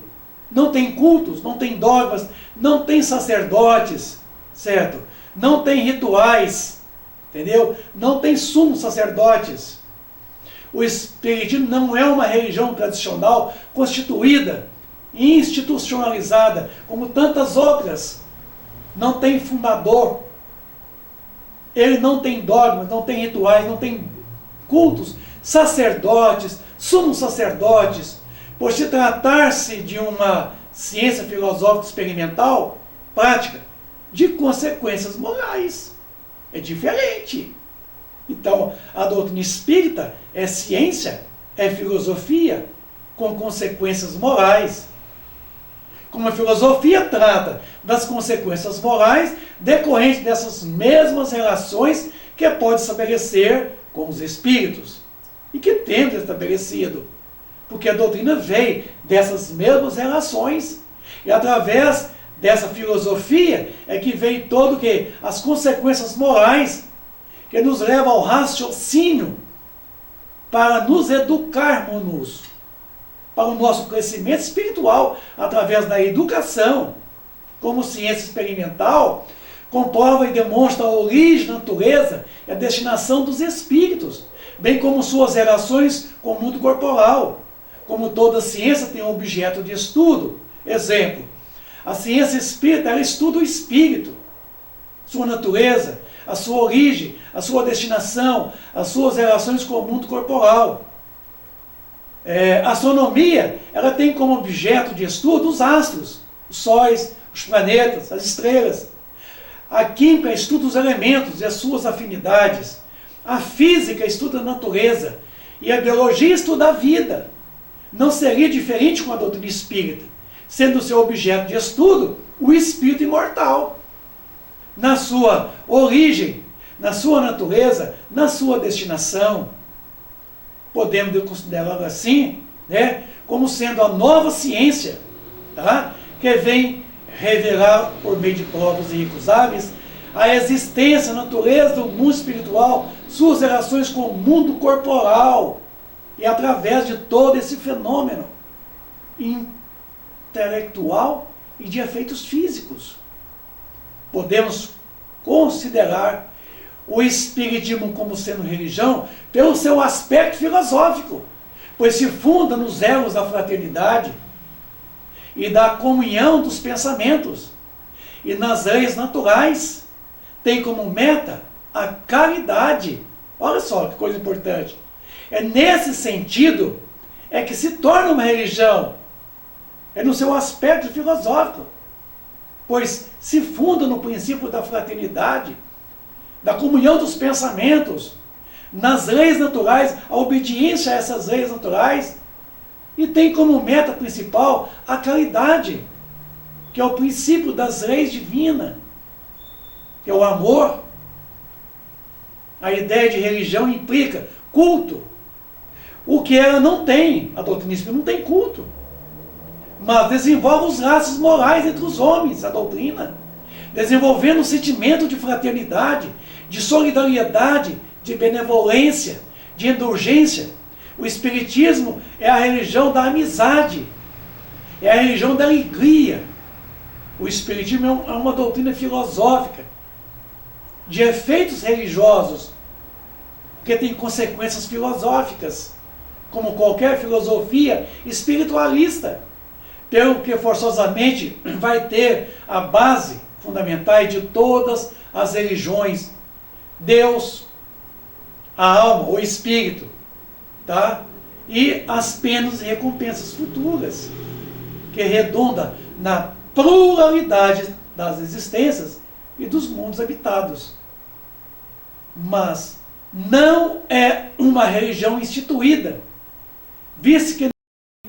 não tem cultos, não tem dogmas, não tem sacerdotes, certo? Não tem rituais, entendeu? Não tem sumos sacerdotes. O espiritismo não é uma religião tradicional constituída, institucionalizada, como tantas outras. Não tem fundador. Ele não tem dogmas, não tem rituais, não tem cultos, sacerdotes, sumos sacerdotes. Por se tratar-se de uma ciência filosófica experimental, prática, de consequências morais. É diferente. Então, a doutrina espírita é ciência, é filosofia, com consequências morais. Como a filosofia trata das consequências morais decorrentes dessas mesmas relações que pode estabelecer com os espíritos, e que temos estabelecido, porque a doutrina veio dessas mesmas relações, e através dessa filosofia é que vem todo o que? As consequências morais, que nos levam ao raciocínio para nos educarmos para o nosso crescimento espiritual através da educação. Como ciência experimental, comprova e demonstra a origem, a natureza e a destinação dos espíritos, bem como suas relações com o mundo corporal. Como toda ciência tem um objeto de estudo. Exemplo, a ciência espírita, ela estuda o espírito, sua natureza, a sua origem, a sua destinação, as suas relações com o mundo corporal. A astronomia, ela tem como objeto de estudo os astros, os sóis, os planetas, as estrelas. A química estuda os elementos e as suas afinidades. A física estuda a natureza. E a biologia estuda a vida. Não seria diferente com a doutrina espírita, sendo seu objeto de estudo o espírito imortal, na sua origem, na sua natureza, na sua destinação. Podemos considerá-la assim, né, como sendo a nova ciência, tá, que vem revelar, por meio de provas irrecusáveis, a existência, a natureza do mundo espiritual, suas relações com o mundo corporal, e através de todo esse fenômeno intelectual e de efeitos físicos. Podemos considerar o espiritismo como sendo religião pelo seu aspecto filosófico, pois se funda nos elos da fraternidade e da comunhão dos pensamentos e nas leis naturais. Tem como meta a caridade. Olha só que coisa importante. É nesse sentido é que se torna uma religião. É no seu aspecto filosófico, pois se funda no princípio da fraternidade, da comunhão dos pensamentos, nas leis naturais, a obediência a essas leis naturais, e tem como meta principal a caridade, que é o princípio das leis divinas, que é o amor. A ideia de religião implica culto, o que ela não tem. A doutrina espírita não tem culto, mas desenvolve os laços morais entre os homens, a doutrina, desenvolvendo um sentimento de fraternidade, de solidariedade, de benevolência, de indulgência. O espiritismo é a religião da amizade, é a religião da alegria. O espiritismo é uma doutrina filosófica, de efeitos religiosos, porque tem consequências filosóficas, como qualquer filosofia espiritualista, pelo que forçosamente vai ter a base fundamental de todas as religiões: Deus, a alma, o espírito, tá? E as penas e recompensas futuras, que redunda na pluralidade das existências e dos mundos habitados. Mas não é uma religião instituída, visto que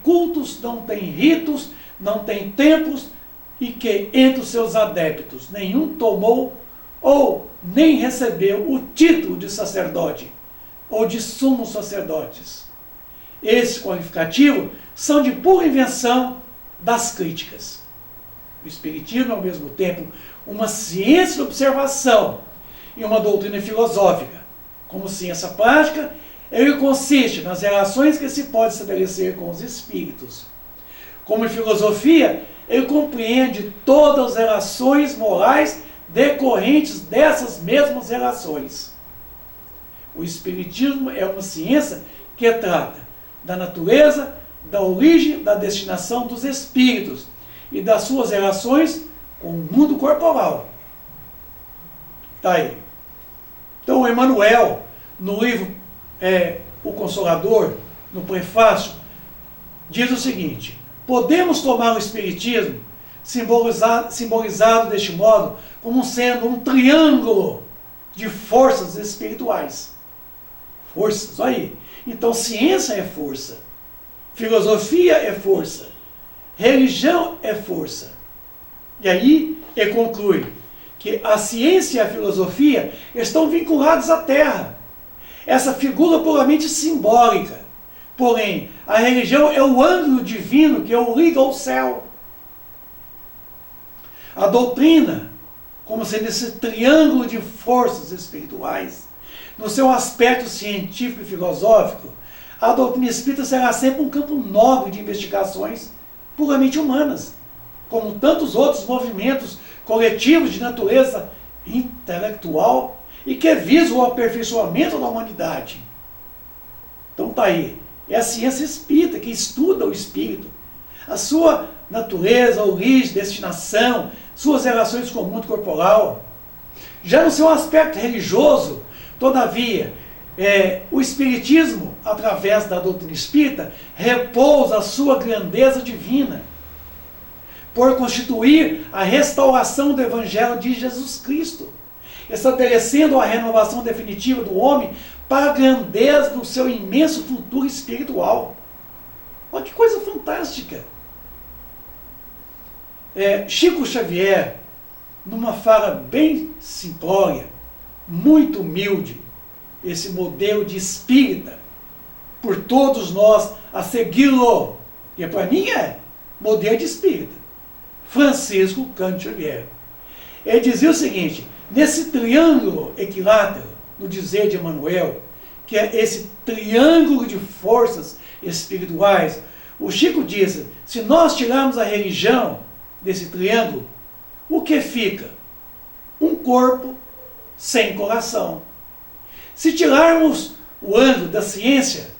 cultos, não tem ritos, não tem templos, e que entre os seus adeptos nenhum tomou ou nem recebeu o título de sacerdote ou de sumos sacerdotes. Esses qualificativos são de pura invenção das críticas. O Espiritismo é ao mesmo tempo uma ciência de observação e uma doutrina filosófica. Como ciência prática, ele consiste nas relações que se pode estabelecer com os espíritos. Como filosofia, ele compreende todas as relações morais decorrentes dessas mesmas relações. O Espiritismo é uma ciência que trata da natureza, da origem, da destinação dos espíritos e das suas relações com o mundo corporal. Tá aí. Então, o Emmanuel, no livro O Consolador, no prefácio, diz o seguinte: podemos tomar o Espiritismo, simbolizado deste modo, como sendo um triângulo de forças espirituais. Forças, olha aí. Então, ciência é força, filosofia é força, religião é força. E aí, ele conclui que a ciência e a filosofia estão vinculados à Terra. Essa figura puramente simbólica. Porém, a religião é o ângulo divino que o liga ao céu. A doutrina, como sendo esse triângulo de forças espirituais, no seu aspecto científico e filosófico, a doutrina espírita será sempre um campo nobre de investigações puramente humanas, como tantos outros movimentos coletivos de natureza intelectual e que visam o aperfeiçoamento da humanidade. Então tá aí. É a ciência espírita que estuda o espírito, a sua natureza, origem, destinação, suas relações com o mundo corporal. Já no seu aspecto religioso, todavia, o Espiritismo, através da doutrina espírita, repousa a sua grandeza divina, por constituir a restauração do Evangelho de Jesus Cristo, estabelecendo a renovação definitiva do homem para a grandeza do seu imenso futuro espiritual. Olha que coisa fantástica! Chico Xavier, numa fala bem simplória, muito humilde, esse modelo de espírita, por todos nós a segui-lo, que para mim é modelo de espírita, Francisco Cândido Xavier. Ele dizia o seguinte: nesse triângulo equilátero, no dizer de Emmanuel, que é esse triângulo de forças espirituais, o Chico disse: se nós tirarmos a religião desse triângulo, o que fica? Um corpo sem coração. Se tirarmos o ângulo da ciência,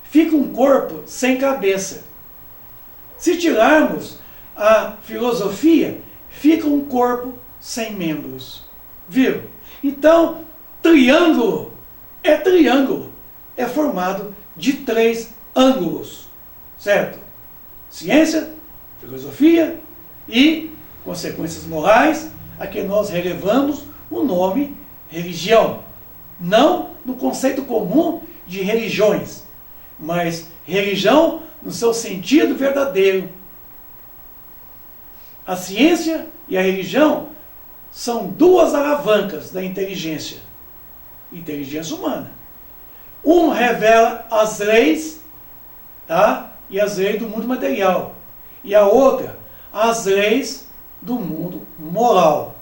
fica um corpo sem cabeça. Se tirarmos a filosofia, fica um corpo sem membros. Viu? Então, triângulo, é formado de 3 ângulos, certo? Ciência, filosofia e consequências morais, a que nós relevamos o nome religião. Não no conceito comum de religiões, mas religião no seu sentido verdadeiro. A ciência e a religião são 2 alavancas da inteligência humana. Uma revela as leis, tá? E as leis do mundo material. E a outra, as leis do mundo moral.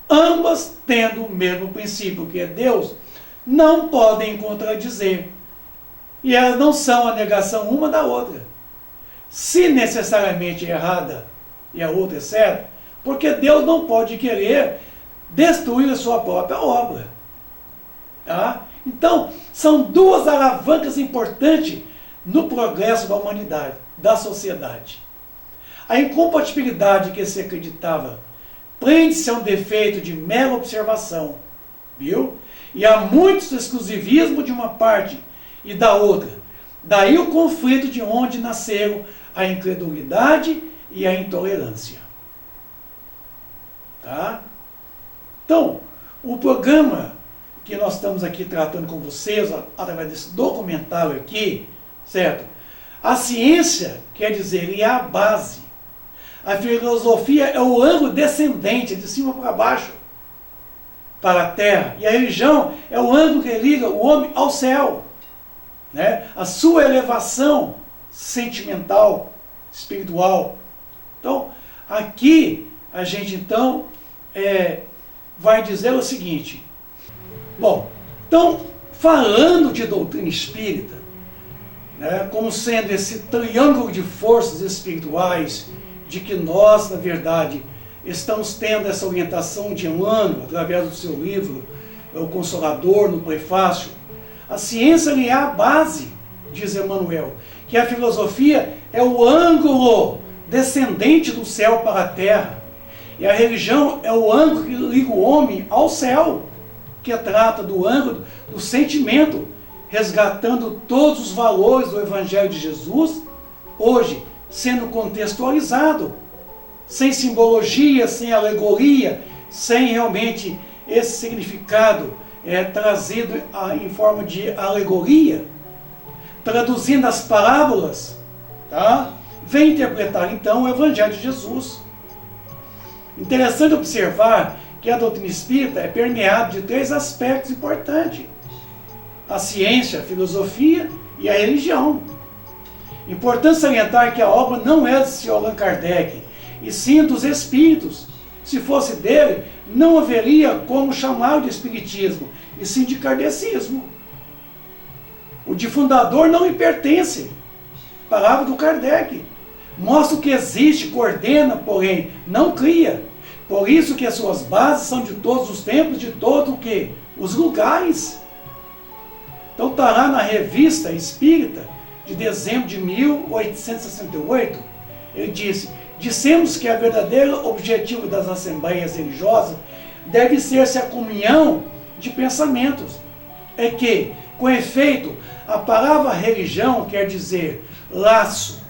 Ambas tendo o mesmo princípio, que é Deus, não podem contradizer. E elas não são a negação uma da outra. Se necessariamente errada e a outra é certa, porque Deus não pode querer destruir a sua própria obra. Tá? Então, são duas alavancas importantes no progresso da humanidade, da sociedade. A incompatibilidade que se acreditava prende-se a um defeito de mera observação, viu? E há muito exclusivismo de uma parte e da outra. Daí o conflito de onde nasceram a incredulidade e a intolerância. Tá? Então, o programa que nós estamos aqui tratando com vocês, através desse documentário aqui, certo? A ciência, quer dizer, ele é a base. A filosofia é o ângulo descendente, de cima para baixo, para a terra. E a religião é o ângulo que liga o homem ao céu. Né? A sua elevação sentimental, espiritual. Então, aqui a gente então vai dizer o seguinte. Bom, então, falando de doutrina espírita, né, como sendo esse triângulo de forças espirituais, de que nós, na verdade, estamos tendo essa orientação de Emmanuel, através do seu livro, O Consolador, no prefácio, a ciência é a base, diz Emmanuel, que a filosofia é o ângulo descendente do céu para a terra, e a religião é o ângulo que liga o homem ao céu, que trata do ângulo do sentimento, resgatando todos os valores do Evangelho de Jesus, hoje sendo contextualizado, sem simbologia, sem alegoria, sem realmente esse significado trazido em forma de alegoria, traduzindo as parábolas, tá? Vem interpretar então o Evangelho de Jesus. Interessante observar que a doutrina espírita é permeada de três aspectos importantes: a ciência, a filosofia e a religião. Importante salientar que a obra não é de Sr. Allan Kardec, e sim dos espíritos. Se fosse dele, não haveria como chamar de espiritismo, e sim de kardecismo. O de fundador não lhe pertence. Palavra do Kardec. Mostra o que existe, coordena, porém não cria. Por isso que as suas bases são de todos os tempos, de todos o quê? Os lugares. Então está lá na Revista Espírita, de dezembro de 1868, ele disse: dissemos que o verdadeiro objetivo das assembleias religiosas deve ser-se a comunhão de pensamentos. É que, com efeito, a palavra religião quer dizer laço.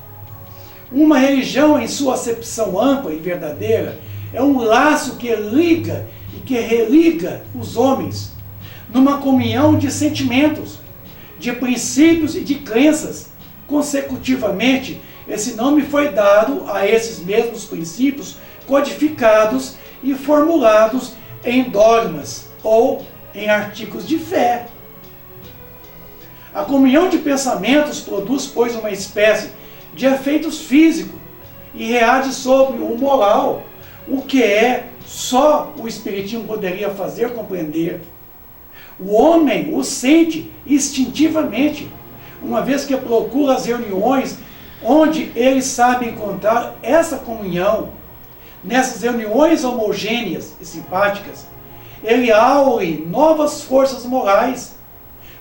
Uma religião, em sua acepção ampla e verdadeira, é um laço que liga e que religa os homens numa comunhão de sentimentos, de princípios e de crenças. Consecutivamente, esse nome foi dado a esses mesmos princípios codificados e formulados em dogmas ou em artigos de fé. A comunhão de pensamentos produz, pois, uma espécie de efeitos físicos e reage sobre o moral, o que só o Espiritismo poderia fazer compreender. O homem o sente instintivamente, uma vez que procura as reuniões onde ele sabe encontrar essa comunhão. Nessas reuniões homogêneas e simpáticas, ele aure novas forças morais.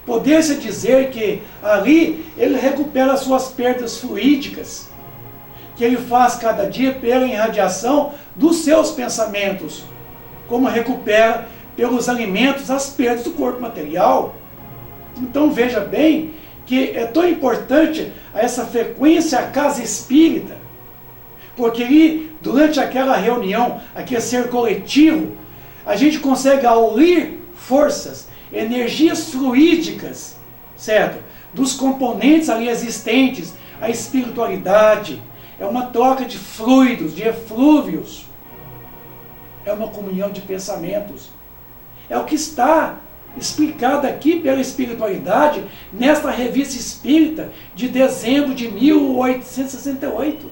Poder-se dizer que ali ele recupera suas perdas fluídicas, que ele faz cada dia pela irradiação dos seus pensamentos, como recupera pelos alimentos as perdas do corpo material. Então veja bem que é tão importante essa frequência à casa espírita, porque ali, durante aquela reunião, aquele ser coletivo, a gente consegue aulir forças, energias fluídicas, certo? Dos componentes ali existentes, a espiritualidade, é uma troca de fluidos, de eflúvios, é uma comunhão de pensamentos. É o que está explicado aqui pela espiritualidade nesta revista espírita de dezembro de 1868,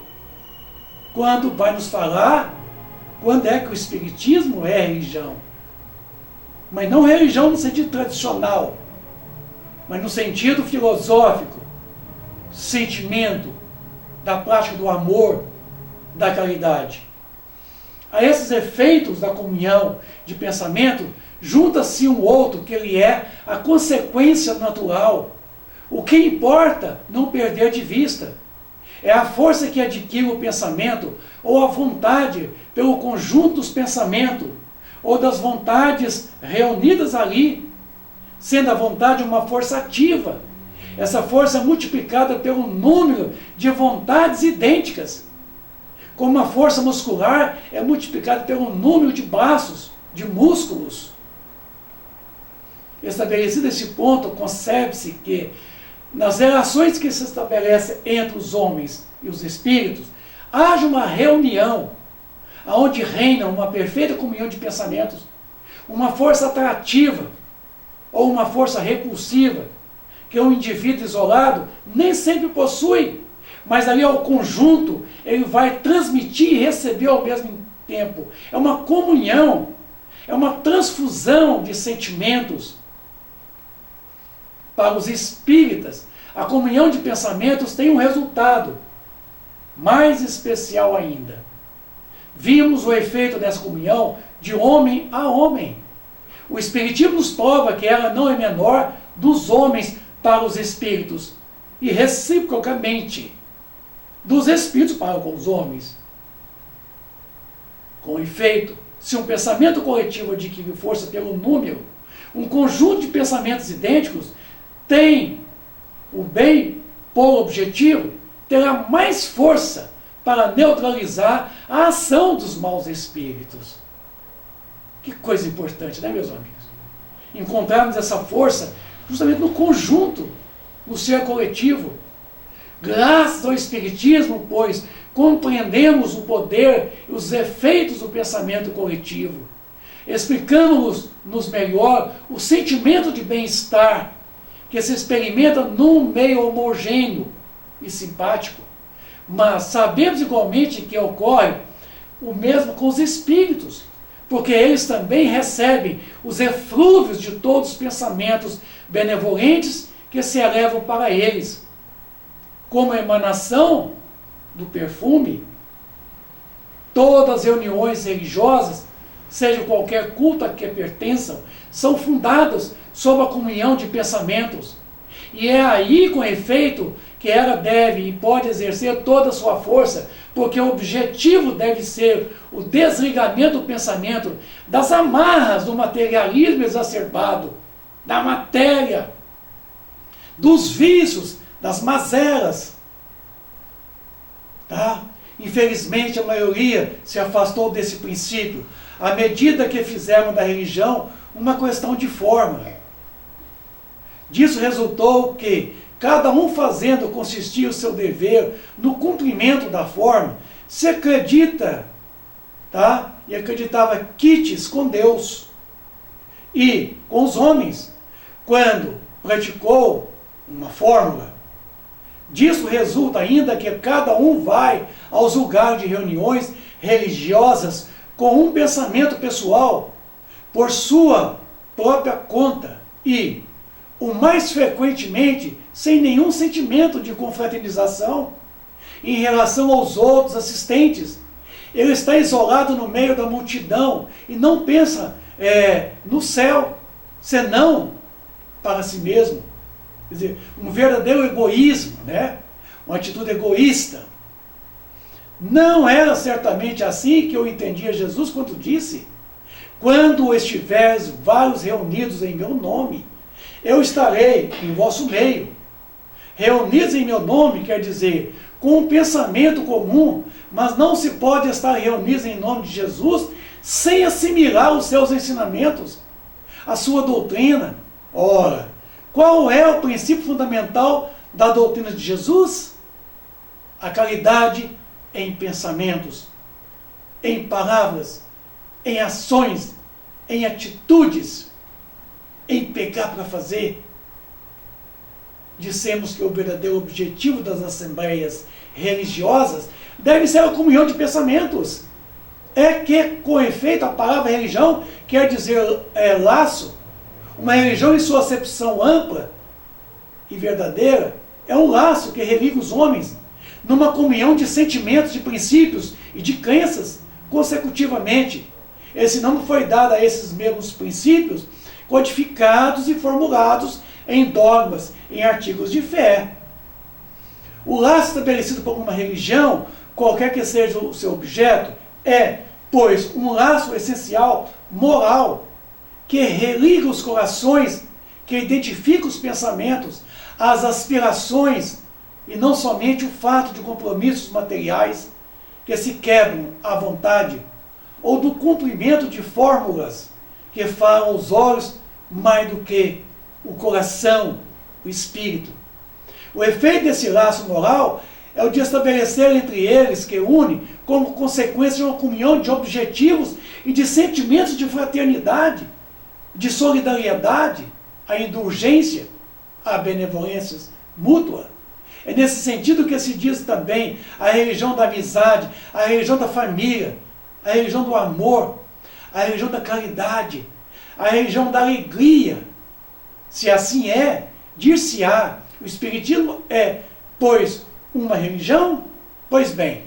quando vai nos falar quando é que o espiritismo é religião. Mas não religião no sentido tradicional, mas no sentido filosófico, sentimento, da prática do amor, da caridade. A esses efeitos da comunhão de pensamento, junta-se um outro, que ele é a consequência natural. O que importa não perder de vista é a força que adquire o pensamento, ou a vontade pelo conjunto dos pensamentos, ou das vontades reunidas ali, sendo a vontade uma força ativa. Essa força é multiplicada pelo número de vontades idênticas. Como a força muscular é multiplicada pelo número de braços, de músculos. Estabelecido esse ponto, concebe-se que nas relações que se estabelecem entre os homens e os espíritos, haja uma reunião, onde reina uma perfeita comunhão de pensamentos, uma força atrativa ou uma força repulsiva, que um indivíduo isolado nem sempre possui, mas ali ao conjunto ele vai transmitir e receber ao mesmo tempo. É uma comunhão, é uma transfusão de sentimentos. Para os espíritas, a comunhão de pensamentos tem um resultado mais especial ainda. Vimos o efeito dessa comunhão de homem a homem. O Espiritismo nos prova que ela não é menor dos homens para os espíritos e reciprocamente dos espíritos para com os homens. Com efeito, se um pensamento coletivo adquire força pelo número, um conjunto de pensamentos idênticos tem o bem por objetivo, terá mais força para neutralizar a ação dos maus espíritos. Que coisa importante, né, meus amigos? Encontrarmos essa força justamente no conjunto, no ser coletivo. Graças ao Espiritismo, pois, compreendemos o poder e os efeitos do pensamento coletivo. Explicamos-nos melhor o sentimento de bem-estar que se experimenta num meio homogêneo e simpático. Mas sabemos igualmente que ocorre o mesmo com os espíritos, porque eles também recebem os eflúvios de todos os pensamentos benevolentes que se elevam para eles. Como a emanação do perfume, todas as reuniões religiosas, seja qualquer culto a que pertençam, são fundadas sob a comunhão de pensamentos. E é aí, com efeito, que ela deve e pode exercer toda a sua força, porque o objetivo deve ser o desligamento do pensamento das amarras do materialismo exacerbado, da matéria, dos vícios, das mazelas. Tá? Infelizmente, a maioria se afastou desse princípio, à medida que fizeram da religião uma questão de forma. Disso resultou que, cada um fazendo consistir o seu dever no cumprimento da forma, se acredita, tá? E acreditava quites com Deus e com os homens, quando praticou uma fórmula. Disso resulta ainda que cada um vai aos lugares de reuniões religiosas com um pensamento pessoal, por sua própria conta e, o mais frequentemente, sem nenhum sentimento de confraternização em relação aos outros assistentes. Ele está isolado no meio da multidão e não pensa no céu, senão para si mesmo. Quer dizer, um verdadeiro egoísmo, né? Uma atitude egoísta. Não era certamente assim que eu entendia Jesus quando disse: quando estiveres vários reunidos em meu nome, eu estarei em vosso meio. Reunidos em meu nome quer dizer com um pensamento comum, mas não se pode estar reunidos em nome de Jesus sem assimilar os seus ensinamentos, a sua doutrina. Ora, qual é o princípio fundamental da doutrina de Jesus? A caridade em pensamentos, em palavras, em ações, em atitudes, em pegar para fazer. Dissemos que o verdadeiro objetivo das assembleias religiosas deve ser a comunhão de pensamentos. É que, com efeito, a palavra religião quer dizer laço. Uma religião, em sua acepção ampla e verdadeira, é um laço que religa os homens numa comunhão de sentimentos, de princípios e de crenças consecutivamente. Esse nome foi dado a esses mesmos princípios, codificados e formulados em dogmas, em artigos de fé. O laço estabelecido por uma religião, qualquer que seja o seu objeto, é, pois, um laço essencial moral, que religa os corações, que identifica os pensamentos, as aspirações, e não somente o fato de compromissos materiais que se quebram à vontade, ou do cumprimento de fórmulas que falam os olhos mais do que o coração, o espírito. O efeito desse laço moral é o de estabelecer entre eles, que une, como consequência, uma comunhão de objetivos e de sentimentos de fraternidade, de solidariedade, a indulgência, a benevolência mútua. É nesse sentido que se diz também a religião da amizade, a religião da família, a religião do amor, a religião da caridade, a religião da alegria. Se assim é, dir-se-á, o Espiritismo é, pois, uma religião? Pois bem,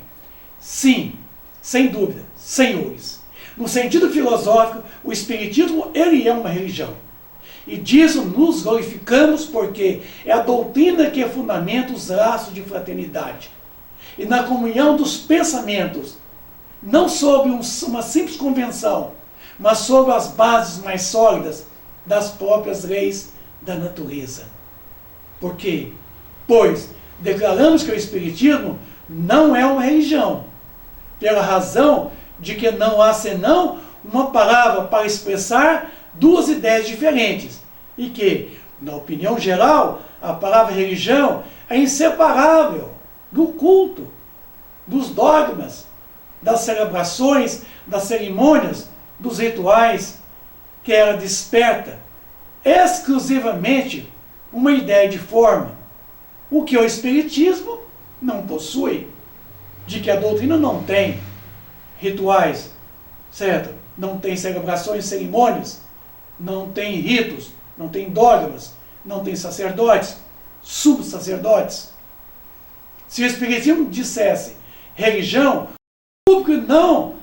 sim, sem dúvida, senhores. No sentido filosófico, o Espiritismo ele é uma religião. E disso nos glorificamos porque é a doutrina que fundamenta os laços de fraternidade. E na comunhão dos pensamentos, não sobre uma simples convenção, mas sobre as bases mais sólidas das próprias leis da natureza. Por quê? Pois declaramos que o Espiritismo não é uma religião, pela razão de que não há senão uma palavra para expressar duas ideias diferentes, e que, na opinião geral, a palavra religião é inseparável do culto, dos dogmas, das celebrações, das cerimônias, dos rituais, que ela desperta exclusivamente uma ideia de forma, o que o Espiritismo não possui, de que a doutrina não tem rituais, certo? Não tem celebrações, cerimônias, não tem ritos, não tem dogmas, não tem sacerdotes, subsacerdotes. Se o Espiritismo dissesse religião, o público não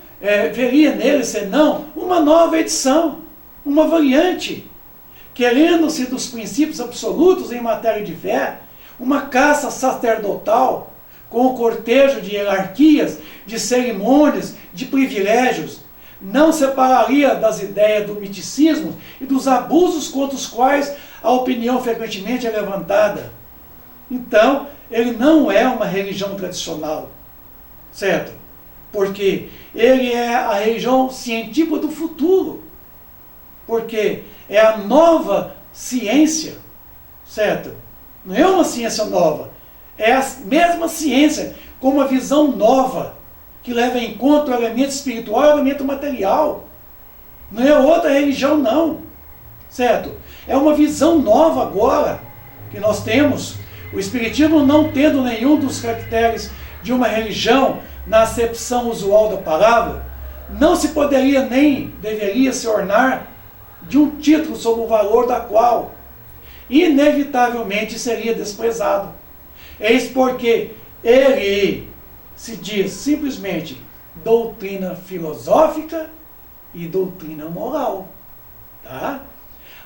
veria nele senão uma nova edição, uma variante, querendo-se dos princípios absolutos em matéria de fé, uma caça sacerdotal, com o cortejo de hierarquias, de cerimônias, de privilégios, não separaria das ideias do miticismo e dos abusos contra os quais a opinião frequentemente é levantada. Então, ele não é uma religião tradicional, certo? Porque ele é a religião científica do futuro, porque é a nova ciência, certo? Não é uma ciência nova, é a mesma ciência com uma visão nova, que leva em conta o elemento espiritual e o elemento material. Não é outra religião não, certo? É uma visão nova agora que nós temos. O Espiritismo, não tendo nenhum dos caracteres de uma religião na acepção usual da palavra, não se poderia nem deveria se ornar de um título sobre o valor da qual inevitavelmente seria desprezado. Eis porque ele se diz simplesmente doutrina filosófica e doutrina moral. Tá?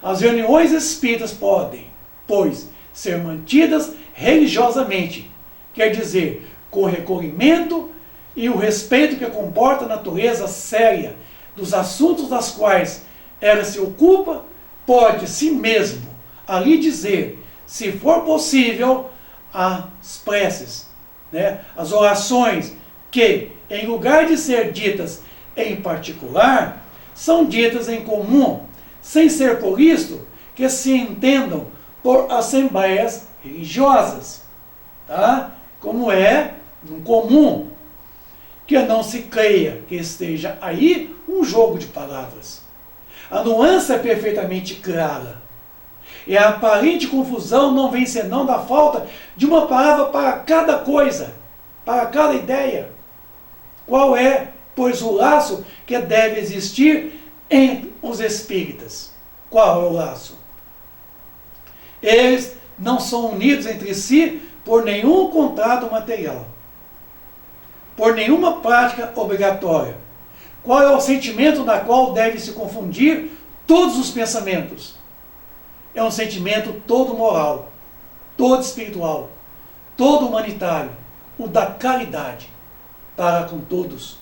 As reuniões espíritas podem, pois, ser mantidas religiosamente, quer dizer, com recolhimento e o respeito que comporta a natureza séria dos assuntos das quais ela se ocupa, pode si mesmo ali dizer, se for possível, as preces, né, as orações que, em lugar de ser ditas em particular, são ditas em comum, sem ser por isto que se entendam por assembleias religiosas, tá? Como é no comum, que não se creia que esteja aí um jogo de palavras. A nuance é perfeitamente clara. E a aparente confusão não vem senão da falta de uma palavra para cada coisa, para cada ideia. Qual é, pois, o laço que deve existir entre os espíritas? Qual é o laço? Eles não são unidos entre si por nenhum contrato material, por nenhuma prática obrigatória, Qual é o sentimento na qual deve se confundir todos os pensamentos? É um sentimento todo moral, todo espiritual, todo humanitário, o da caridade para com todos.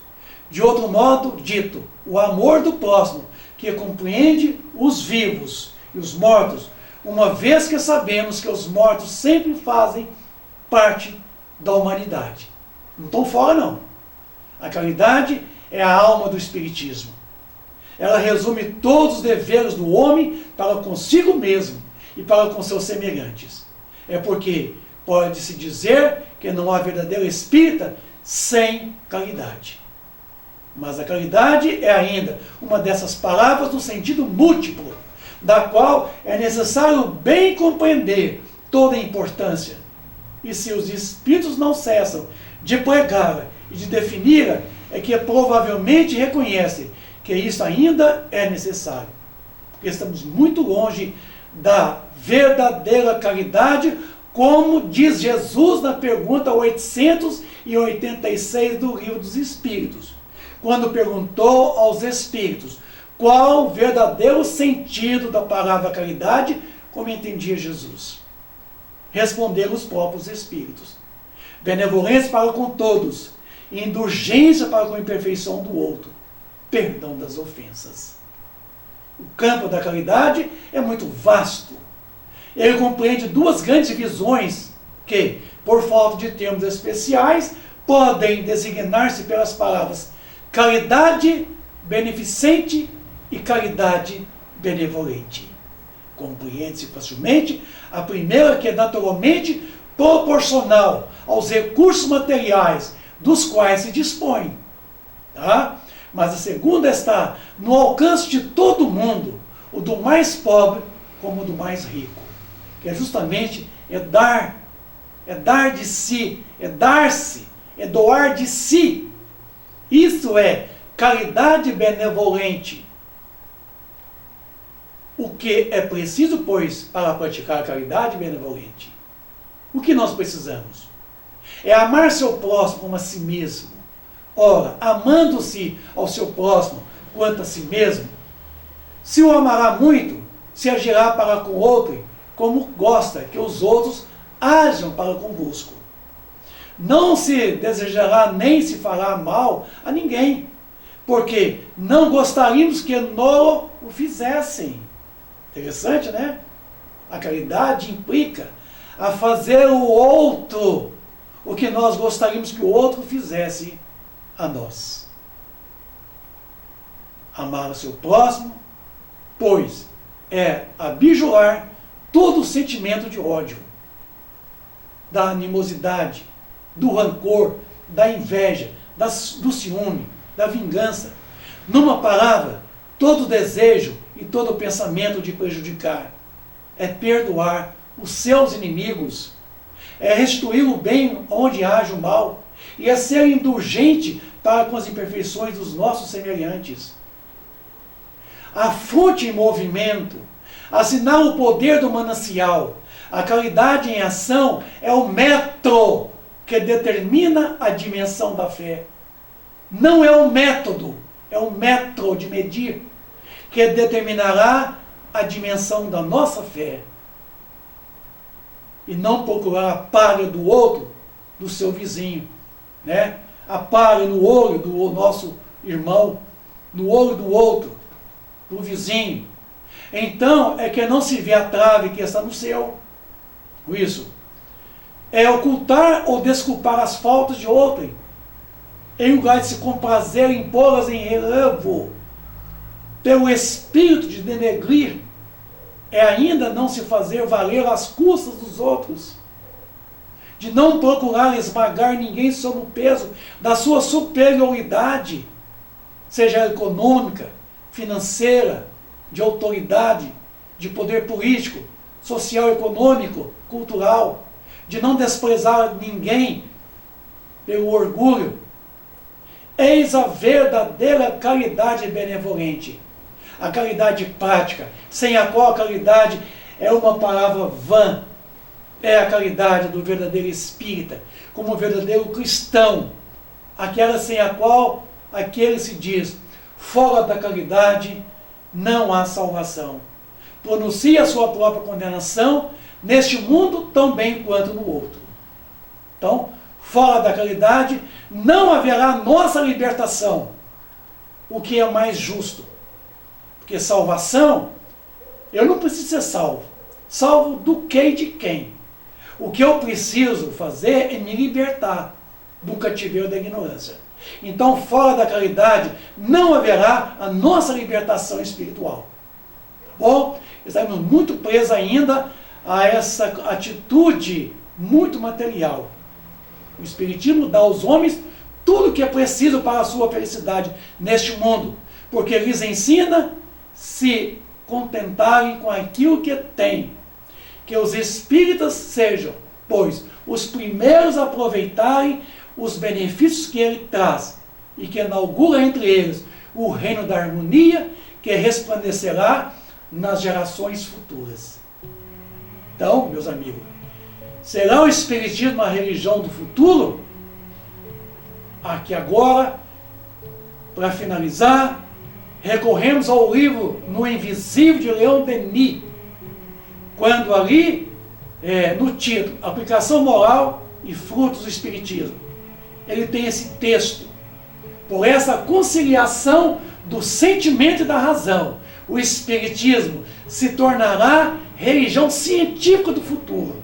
De outro modo dito, o amor do próximo, que compreende os vivos e os mortos, uma vez que sabemos que os mortos sempre fazem parte da humanidade. Não estão fora, não. A caridade é a alma do Espiritismo. Ela resume todos os deveres do homem para consigo mesmo e para com seus semelhantes. É porque pode-se dizer que não há verdadeiro espírita sem caridade. Mas a caridade é ainda uma dessas palavras no sentido múltiplo, da qual é necessário bem compreender toda a importância. E se os espíritos não cessam de pregá-la e de defini-la, é que provavelmente reconhecem que isso ainda é necessário. Porque estamos muito longe da verdadeira caridade, como diz Jesus na pergunta 886 do Livro dos Espíritos, quando perguntou aos espíritos qual o verdadeiro sentido da palavra caridade, como entendia Jesus. Responderam os próprios espíritos: benevolência para com todos, indulgência para com a imperfeição do outro, perdão das ofensas. O campo da caridade é muito vasto. Ele compreende duas grandes divisões que, por falta de termos especiais, podem designar-se pelas palavras caridade beneficente e caridade benevolente. Compreende-se facilmente a primeira, que é naturalmente proporcional aos recursos materiais dos quais se dispõe. Tá? Mas a segunda está no alcance de todo mundo, o do mais pobre como o do mais rico. Que é justamente dar de si, é dar-se, é doar de si. Isso é caridade benevolente. O que é preciso, pois, para praticar a caridade benevolente? O que nós precisamos? É amar seu próximo como a si mesmo. Ora, amando-se ao seu próximo quanto a si mesmo, se o amará muito, se agirá para com outro como gosta que os outros ajam para convosco. Não se desejará nem se fará mal a ninguém, porque não gostaríamos que nolo o fizessem. Interessante, né? A caridade implica a fazer o outro o que nós gostaríamos que o outro fizesse a nós. Amar o seu próximo, pois é abjurar todo o sentimento de ódio, da animosidade, do rancor, da inveja, do ciúme, da vingança. Numa palavra, todo desejo e todo pensamento de prejudicar. É perdoar os seus inimigos, é restituir o bem onde haja o mal, e é ser indulgente para com as imperfeições dos nossos semelhantes. A fonte em movimento, assinar o poder do manancial, a caridade em ação é o metro que determina a dimensão da fé. Não é o método, é o metro de medir que determinará a dimensão da nossa fé. E não procurar a palha do outro, do seu vizinho, né? A palha no olho do nosso irmão, no olho do outro, do vizinho. Então é que não se vê a trave que está no seu. Isso é ocultar ou desculpar as faltas de outrem, em lugar de se comprazer em pô-las em relevo, pelo espírito de denegrir, é ainda não se fazer valer às custas dos outros, de não procurar esmagar ninguém sob o peso da sua superioridade, seja econômica, financeira, de autoridade, de poder político, social, econômico, cultural, de não desprezar ninguém pelo orgulho. Eis a verdadeira caridade benevolente, a caridade prática, sem a qual a caridade é uma palavra vã. É a caridade do verdadeiro espírita, como verdadeiro cristão, aquela sem a qual aquele se diz: fora da caridade não há salvação. Pronuncia a sua própria condenação neste mundo tão bem quanto no outro. Então, fora da caridade não haverá nossa libertação, o que é mais justo. Porque salvação, eu não preciso ser salvo. Salvo do que e de quem? O que eu preciso fazer é me libertar do cativeiro da ignorância. Então, fora da caridade, não haverá a nossa libertação espiritual. Tá bom? Estamos muito presos ainda a essa atitude muito material. O Espiritismo dá aos homens tudo o que é preciso para a sua felicidade neste mundo, porque lhes ensina se contentarem com aquilo que têm. Que os espíritas sejam, pois, os primeiros a aproveitarem os benefícios que ele traz e que inaugura entre eles o reino da harmonia que resplandecerá nas gerações futuras. Então, meus amigos, será o Espiritismo a religião do futuro? Aqui agora, para finalizar, recorremos ao livro No Invisível de Leon Denis, quando ali, no título, Aplicação Moral e Frutos do Espiritismo, ele tem esse texto: por essa conciliação do sentimento e da razão, o Espiritismo se tornará religião científica do futuro.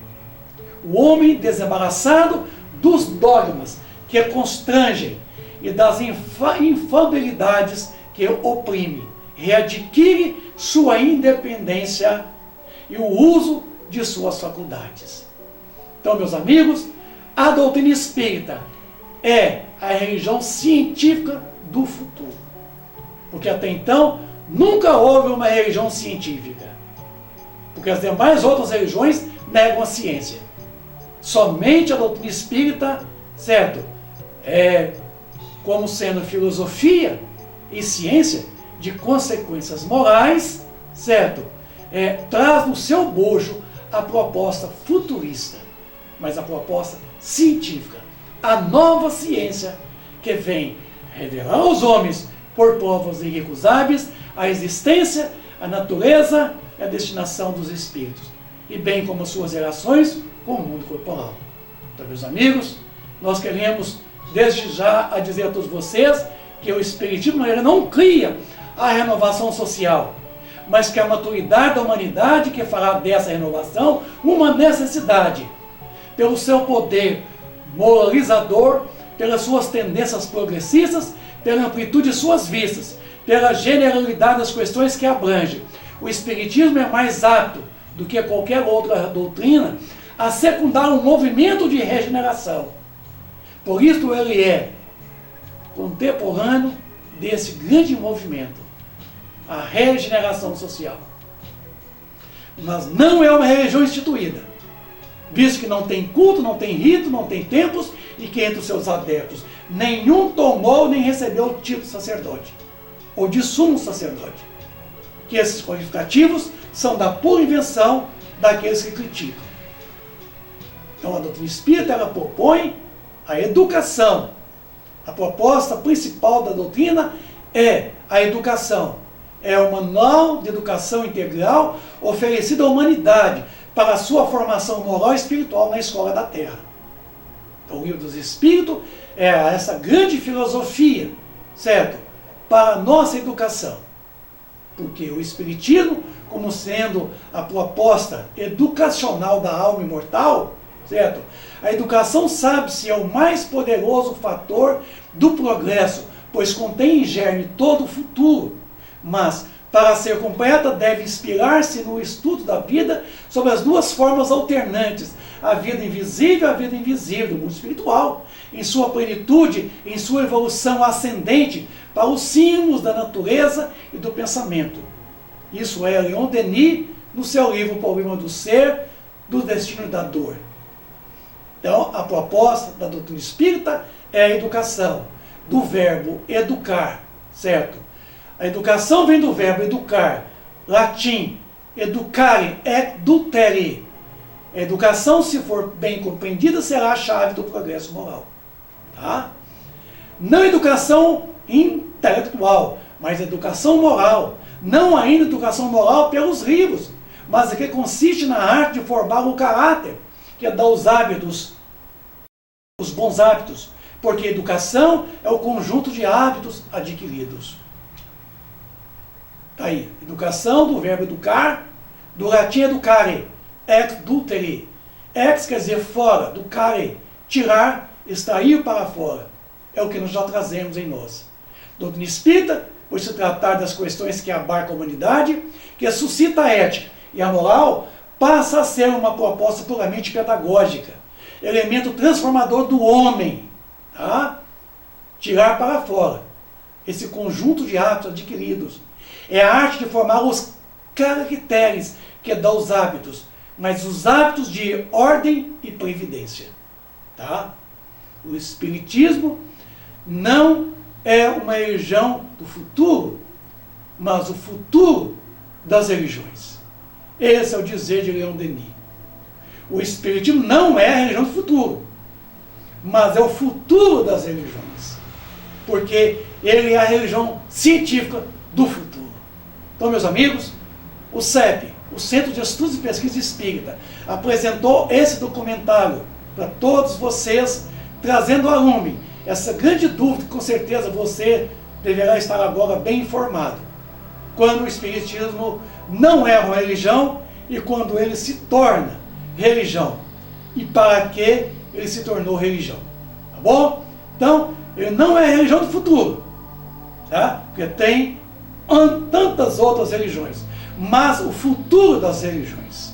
O homem desembaraçado dos dogmas que constrangem e das infalibilidades que oprimem, readquire sua independência e o uso de suas faculdades. Então, meus amigos, a doutrina espírita é a religião científica do futuro. Porque até então, nunca houve uma religião científica. Porque as demais outras religiões negam a ciência. Somente a doutrina espírita, certo, como sendo filosofia e ciência de consequências morais, certo, traz no seu bojo a proposta futurista, mas a proposta científica, a nova ciência que vem revelar aos homens, por provas irrecusáveis, a existência, a natureza e a destinação dos espíritos, e bem como suas relações com o mundo corporal. Então, meus amigos, nós queremos desde já a dizer a todos vocês que o Espiritismo ele não cria a renovação social, mas que a maturidade da humanidade que fará dessa renovação uma necessidade, pelo seu poder moralizador, pelas suas tendências progressistas, pela amplitude de suas vistas, pela generalidade das questões que abrange. O Espiritismo é mais apto do que qualquer outra doutrina a secundar um movimento de regeneração. Por isso ele é contemporâneo desse grande movimento, a regeneração social. Mas não é uma religião instituída, visto que não tem culto, não tem rito, não tem templos, e que entre os seus adeptos nenhum tomou nem recebeu o título de sacerdote, ou de sumo sacerdote, que esses qualificativos são da pura invenção daqueles que criticam. Então a doutrina espírita ela propõe a educação. A proposta principal da doutrina é a educação. É o manual de educação integral oferecido à humanidade para a sua formação moral e espiritual na escola da Terra. Então, o livro dos Espíritos é essa grande filosofia, certo? Para a nossa educação. Porque o Espiritismo, como sendo a proposta educacional da alma imortal, certo? A educação, sabe-se, é o mais poderoso fator do progresso, pois contém em germe todo o futuro. Mas, para ser completa, deve inspirar-se no estudo da vida sobre as duas formas alternantes, a vida invisível e a vida invisível, do mundo espiritual, em sua plenitude, em sua evolução ascendente, para os símbolos da natureza e do pensamento. Isso é Leon Denis, no seu livro O Problema do Ser, do Destino e da Dor. Então, a proposta da doutrina espírita é a educação, do verbo educar, certo? A educação vem do verbo educar, latim, educare, edutere. A educação, se for bem compreendida, será a chave do progresso moral. Tá? Não educação intelectual, mas educação moral. Não ainda educação moral pelos livros, mas que consiste na arte de formar o caráter, que é dar os hábitos, os bons hábitos, porque educação é o conjunto de hábitos adquiridos. Tá aí, educação do verbo educar, do latim educare, ex dultere. Ex quer dizer fora, ducare, tirar, extrair para fora. É o que nós já trazemos em nós. Doutrina espírita, por se tratar das questões que abarcam a humanidade, que suscita a ética e a moral, passa a ser uma proposta puramente pedagógica, elemento transformador do homem. Tá? Tirar para fora esse conjunto de hábitos adquiridos. É a arte de formar os caracteres que dá os hábitos, mas os hábitos de ordem e previdência. Tá? O Espiritismo não é uma religião do futuro, mas o futuro das religiões. Esse é o dizer de Leon Denis. O Espiritismo não é a religião do futuro, mas é o futuro das religiões, porque ele é a religião científica do futuro. Então, meus amigos, o CEP, o Centro de Estudos e Pesquisa Espírita, apresentou esse documentário para todos vocês, trazendo a lume essa grande dúvida que com certeza você deverá estar agora bem informado. Quando o Espiritismo não é uma religião e quando ele se torna religião. E para que ele se tornou religião. Tá bom? Então, ele não é a religião do futuro. Tá? Porque tem tantas outras religiões. Mas o futuro das religiões,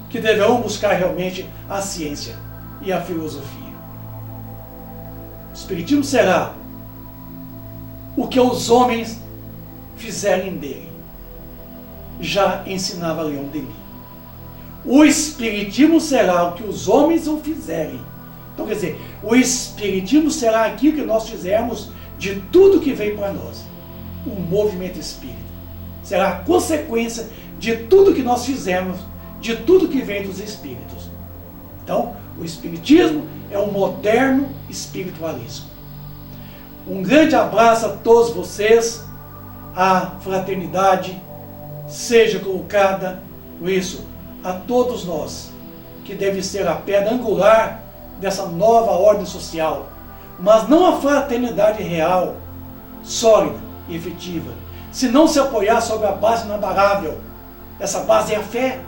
que deverão buscar realmente a ciência e a filosofia. O Espiritismo será o que os homens fizerem dele. Já ensinava Leon Denis. O Espiritismo será o que os homens o fizerem. Então, quer dizer, o Espiritismo será aquilo que nós fizermos de tudo que veio para nós. O movimento espírita será a consequência de tudo que nós fizermos, de tudo que vem dos espíritos. Então, o Espiritismo é um moderno espiritualismo. Um grande abraço a todos vocês. A fraternidade seja colocada, por isso, a todos nós, que deve ser a pedra angular dessa nova ordem social, mas não a fraternidade real, sólida e efetiva, se não se apoiar sobre a base inabalável. Essa base é a fé.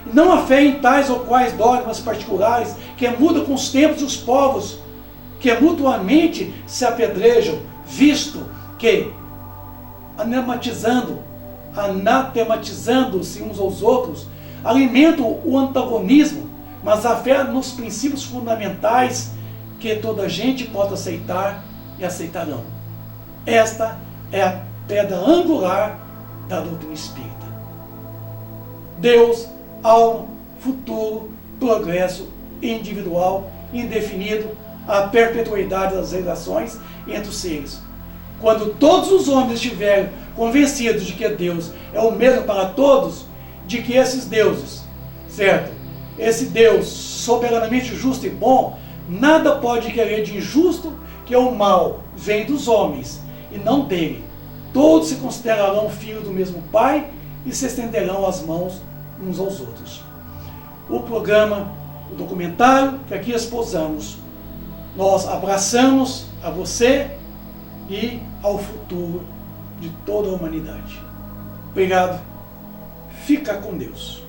E não a fé em tais ou quais dogmas particulares que mudam com os tempos e os povos, que mutuamente se apedrejam, visto que anatematizando-se uns aos outros, alimentam o antagonismo, mas a fé nos princípios fundamentais que toda gente pode aceitar e aceitarão. Esta é a pedra angular da doutrina espírita. Deus, alma, futuro, progresso individual, indefinido, a perpetuidade das relações entre os seres. Quando todos os homens estiverem convencidos de que Deus é o mesmo para todos, de que esses deuses, certo? Esse Deus soberanamente justo e bom, nada pode querer de injusto, que o mal vem dos homens e não dele. Todos se considerarão filhos do mesmo Pai e se estenderão as mãos uns aos outros. O programa, o documentário que aqui exposamos, nós abraçamos a você e ao futuro de toda a humanidade. Obrigado. Fica com Deus.